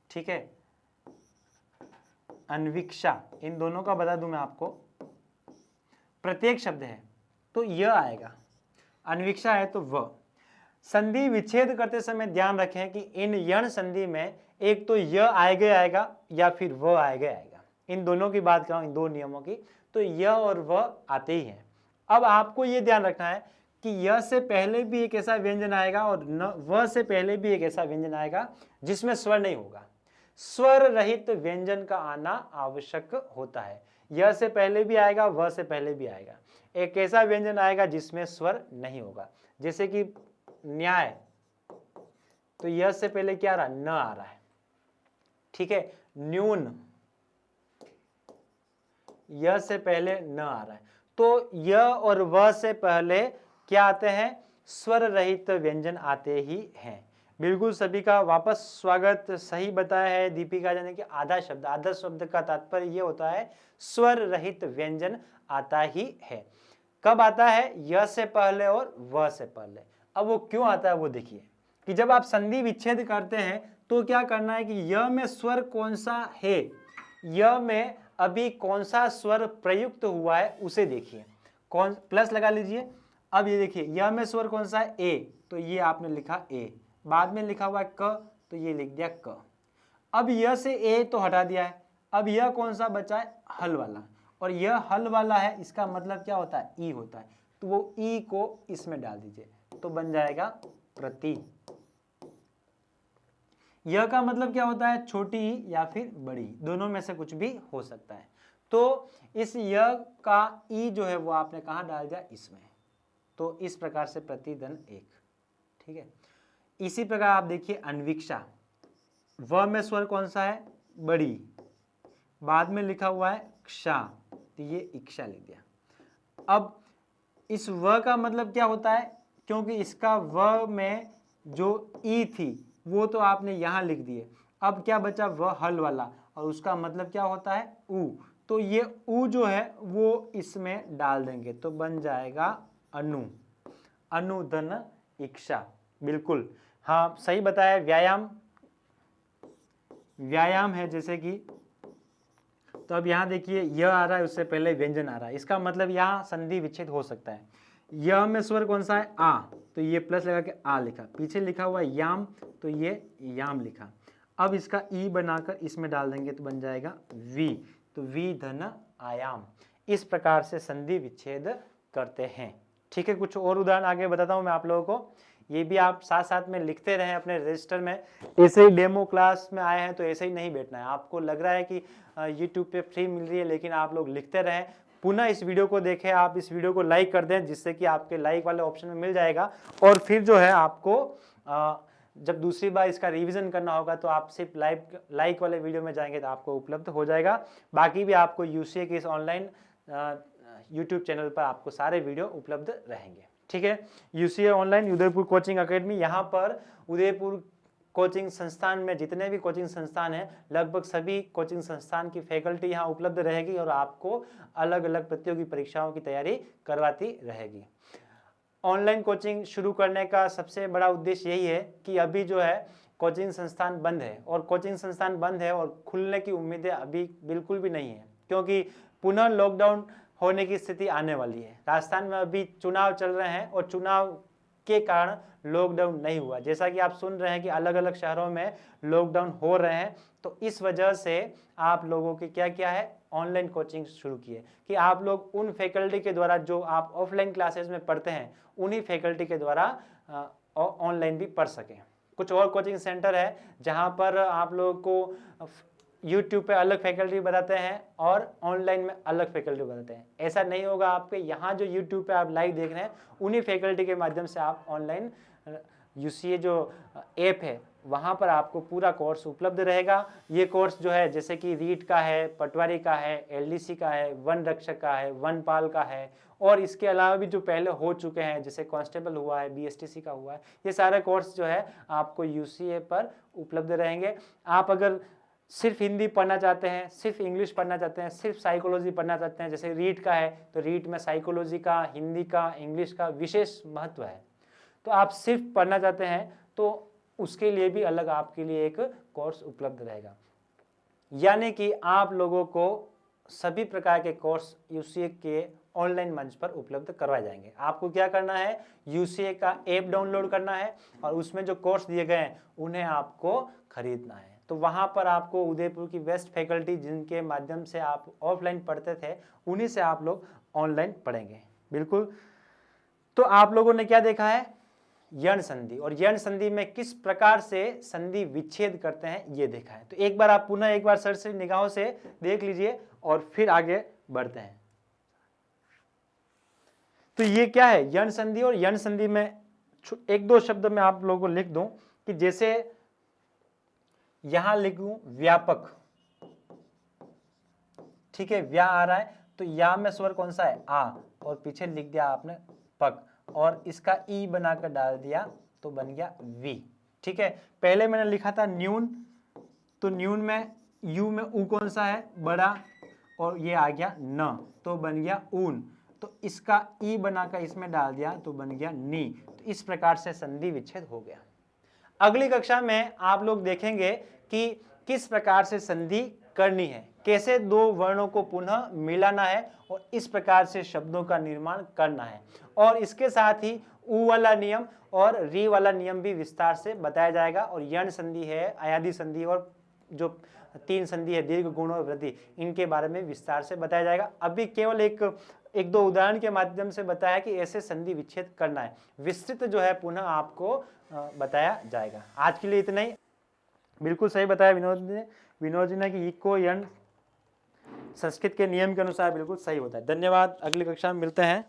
ठीक है, अन्विक्षा, इन दोनों का बता दूं मैं आपको। प्रत्येक शब्द है तो यह आएगा, अन्विक्षा है तो व। संधि विच्छेद करते समय ध्यान रखें कि इन यण संधि में एक तो य आएगा आएगा या फिर व आएगा आएगा। इन दोनों की बात कर रहा हूं, इन दो नियमों की, तो य और व आते ही हैं। अब आपको यह ध्यान रखना है कि य से पहले भी एक ऐसा व्यंजन आएगा और व से पहले भी एक ऐसा व्यंजन आएगा जिसमें स्वर नहीं होगा। स्वर रहित व्यंजन का आना आवश्यक होता है। य से पहले भी आएगा, व से पहले भी आएगा। एक ऐसा व्यंजन आएगा जिसमें स्वर नहीं होगा, जैसे कि न्याय, तो य से पहले क्या आ रहा है, न आ रहा है, ठीक है। न्यून, य से पहले न आ रहा है, तो य और व से पहले क्या आते हैं, स्वर रहित व्यंजन आते ही हैं। बिल्कुल सभी का वापस स्वागत। सही बताया है दीपिका जी ने कि आधा शब्द, आधा शब्द का तात्पर्य ये होता है स्वर रहित व्यंजन आता ही है। कब आता है, य से पहले और व से पहले। अब वो क्यों आता है वो देखिए कि जब आप संधि विच्छेद करते हैं तो क्या करना है कि य में स्वर कौन सा है, य में अभी कौन सा स्वर प्रयुक्त हुआ है उसे देखिए, कौन, प्लस लगा लीजिए। अब ये देखिए य में स्वर कौन सा है, ए, तो ये आपने लिखा ए, बाद में लिखा हुआ है क, तो ये लिख दिया क। अब य से ए तो हटा दिया है, अब यह कौन सा बचा है, हल वाला, और यह हल वाला है, इसका मतलब क्या होता है, ई होता है, तो वो ई को इसमें डाल दीजिए तो बन जाएगा प्रति। यह का मतलब क्या होता है, छोटी या फिर बड़ी, दोनों में से कुछ भी हो सकता है। तो इस य का ई जो है वो आपने कहाँ डाल दिया, इसमें, तो इस प्रकार से प्रतिधन एक, ठीक है। इसी प्रकार आप देखिए अन्विक्षा, व में स्वर कौन सा है, बड़ी, बाद में लिखा हुआ हैक्षा, तो ये इक्षा लिख दिया। अब इस व का मतलब क्या होता है, क्योंकि इसका व में जो ई थी वो तो आपने यहां लिख दिए, अब क्या बचा, व हल वाला, और उसका मतलब क्या होता है, उ, तो ये उ जो है वो इसमें डाल देंगे तो बन जाएगा अनु, अनुधन इक्षा। बिल्कुल हाँ सही बताया। व्यायाम, व्यायाम है जैसे कि, तो अब यहां देखिए यह आ रहा है, उससे पहले व्यंजन आ रहा है, इसका मतलब यहां संधि विच्छेद हो सकता है। यह में स्वर कौन सा है, आ, तो ये प्लस लगा के आ लिखा, पीछे लिखा हुआ है याम, तो ये याम लिखा। अब इसका ई बनाकर इसमें डाल देंगे तो बन जाएगा वी, तो वी धन आयाम। इस प्रकार से संधि विच्छेद करते हैं, ठीक है। कुछ और उदाहरण आगे बताता हूं मैं आप लोगों को, ये भी आप साथ साथ में लिखते रहें अपने रजिस्टर में। ऐसे ही डेमो क्लास में आए हैं तो ऐसे ही नहीं बैठना है। आपको लग रहा है कि यूट्यूब पे फ्री मिल रही है, लेकिन आप लोग लिखते रहें। पुनः इस वीडियो को देखें, आप इस वीडियो को लाइक कर दें, जिससे कि आपके लाइक वाले ऑप्शन में मिल जाएगा, और फिर जो है आपको जब दूसरी बार इसका रिवीजन करना होगा तो आप सिर्फ लाइक वाले वीडियो में जाएंगे तो आपको उपलब्ध हो जाएगा। बाकी भी आपको यूसीए के इस ऑनलाइन यूट्यूब चैनल पर आपको सारे वीडियो उपलब्ध रहेंगे, ठीक है। UCA online Udaipur coaching academy, यहाँ पर उदयपुर कोचिंग संस्थान में जितने भी कोचिंग संस्थान हैं, लगभग सभी कोचिंग संस्थान की फैकल्टी यहाँ उपलब्ध रहेगी और आपको अलग अलग प्रतियोगी परीक्षाओं की तैयारी करवाती रहेगी। ऑनलाइन कोचिंग शुरू करने का सबसे बड़ा उद्देश्य यही है कि अभी जो है कोचिंग संस्थान बंद है, और कोचिंग संस्थान बंद है और खुलने की उम्मीदें अभी बिल्कुल भी नहीं है, क्योंकि पुनः लॉकडाउन होने की स्थिति आने वाली है। राजस्थान में अभी चुनाव चल रहे हैं और चुनाव के कारण लॉकडाउन नहीं हुआ। जैसा कि आप सुन रहे हैं कि अलग अलग शहरों में लॉकडाउन हो रहे हैं, तो इस वजह से आप लोगों की क्या क्या है, ऑनलाइन कोचिंग शुरू की है कि आप लोग उन फैकल्टी के द्वारा जो आप ऑफलाइन क्लासेस में पढ़ते हैं उन्हीं फैकल्टी के द्वारा ऑनलाइन भी पढ़ सकें। कुछ और कोचिंग सेंटर है जहां पर आप लोगों को YouTube पे अलग फैकल्टी बताते हैं और ऑनलाइन में अलग फैकल्टी बताते हैं। ऐसा नहीं होगा आपके यहाँ जो YouTube पे आप लाइव देख रहे हैं उन्हीं फैकल्टी के माध्यम से आप ऑनलाइन UCA जो ऐप है वहाँ पर आपको पूरा कोर्स उपलब्ध रहेगा। ये कोर्स जो है जैसे कि रीट का है, पटवारी का है, LDC का है, वन रक्षक का है, वनपाल का है और इसके अलावा भी जो पहले हो चुके हैं जैसे कांस्टेबल हुआ है, BSTC का हुआ है, ये सारे कोर्स जो है आपको UCA पर उपलब्ध रहेंगे। आप अगर सिर्फ हिंदी पढ़ना चाहते हैं, सिर्फ इंग्लिश पढ़ना चाहते हैं, सिर्फ साइकोलॉजी पढ़ना चाहते हैं, जैसे रीट का है तो रीट में साइकोलॉजी का, हिंदी का, इंग्लिश का विशेष महत्व है, तो आप सिर्फ पढ़ना चाहते हैं तो उसके लिए भी अलग आपके लिए एक कोर्स उपलब्ध रहेगा। यानी कि आप लोगों को सभी प्रकार के कोर्स UCA के ऑनलाइन मंच पर उपलब्ध करवाए जाएंगे। आपको क्या करना है, UCA का ऐप डाउनलोड करना है और उसमें जो कोर्स दिए गए हैं उन्हें आपको खरीदना है। तो वहाँ पर आपको उदयपुर की बेस्ट फैकल्टी जिनके माध्यम से आप ऑफलाइन पढ़ते थे उन्हीं से आप लोग ऑनलाइन पढ़ेंगे। बिल्कुल। तो आप लोगों ने क्या देखा है, यण संधि, और यण संधि में किस प्रकार से संधि विच्छेद करते हैं ये देखा है। तो एक बार आप पुनः एक बार सरसरी निगाहों से देख लीजिए और फिर आगे बढ़ते हैं। तो ये क्या है, यण संधि। और यण संधि में एक दो शब्द में आप लोगों को लिख दूं कि जैसे यहां लिख दूं व्यापक, ठीक है, व्या आ रहा है तो या में स्वर कौन सा है, आ, और पीछे लिख दिया आपने पक और इसका ई बनाकर डाल दिया तो बन गया वी। ठीक है, पहले मैंने लिखा था न्यून, तो न्यून में यू में ऊ कौन सा है, बड़ा, और ये आ गया न तो बन गया ऊन, तो इसका ई बनाकर इसमें डाल दिया तो बन गया नी। तो इस प्रकार से संधि विच्छेद हो गया। अगली कक्षा में आप लोग देखेंगे कि किस प्रकार से संधि करनी है, कैसे दो वर्णों को पुनः मिलाना है और इस प्रकार से शब्दों का निर्माण करना है। और इसके साथ ही उ वाला नियम और री वाला नियम भी विस्तार से बताया जाएगा। और यण संधि है, अयादि संधि और जो तीन संधि है दीर्घ गुण और वृद्धि, इनके बारे में विस्तार से बताया जाएगा। अभी केवल एक दो उदाहरण के माध्यम से बताया कि ऐसे संधि विच्छेद करना है, विस्तृत जो है पुनः आपको बताया जाएगा। आज के लिए इतना ही। बिल्कुल सही बताया विनोद जी ने कि इको यण संस्कृत के नियम के अनुसार बिल्कुल सही होता है। धन्यवाद, अगली कक्षा में मिलते हैं।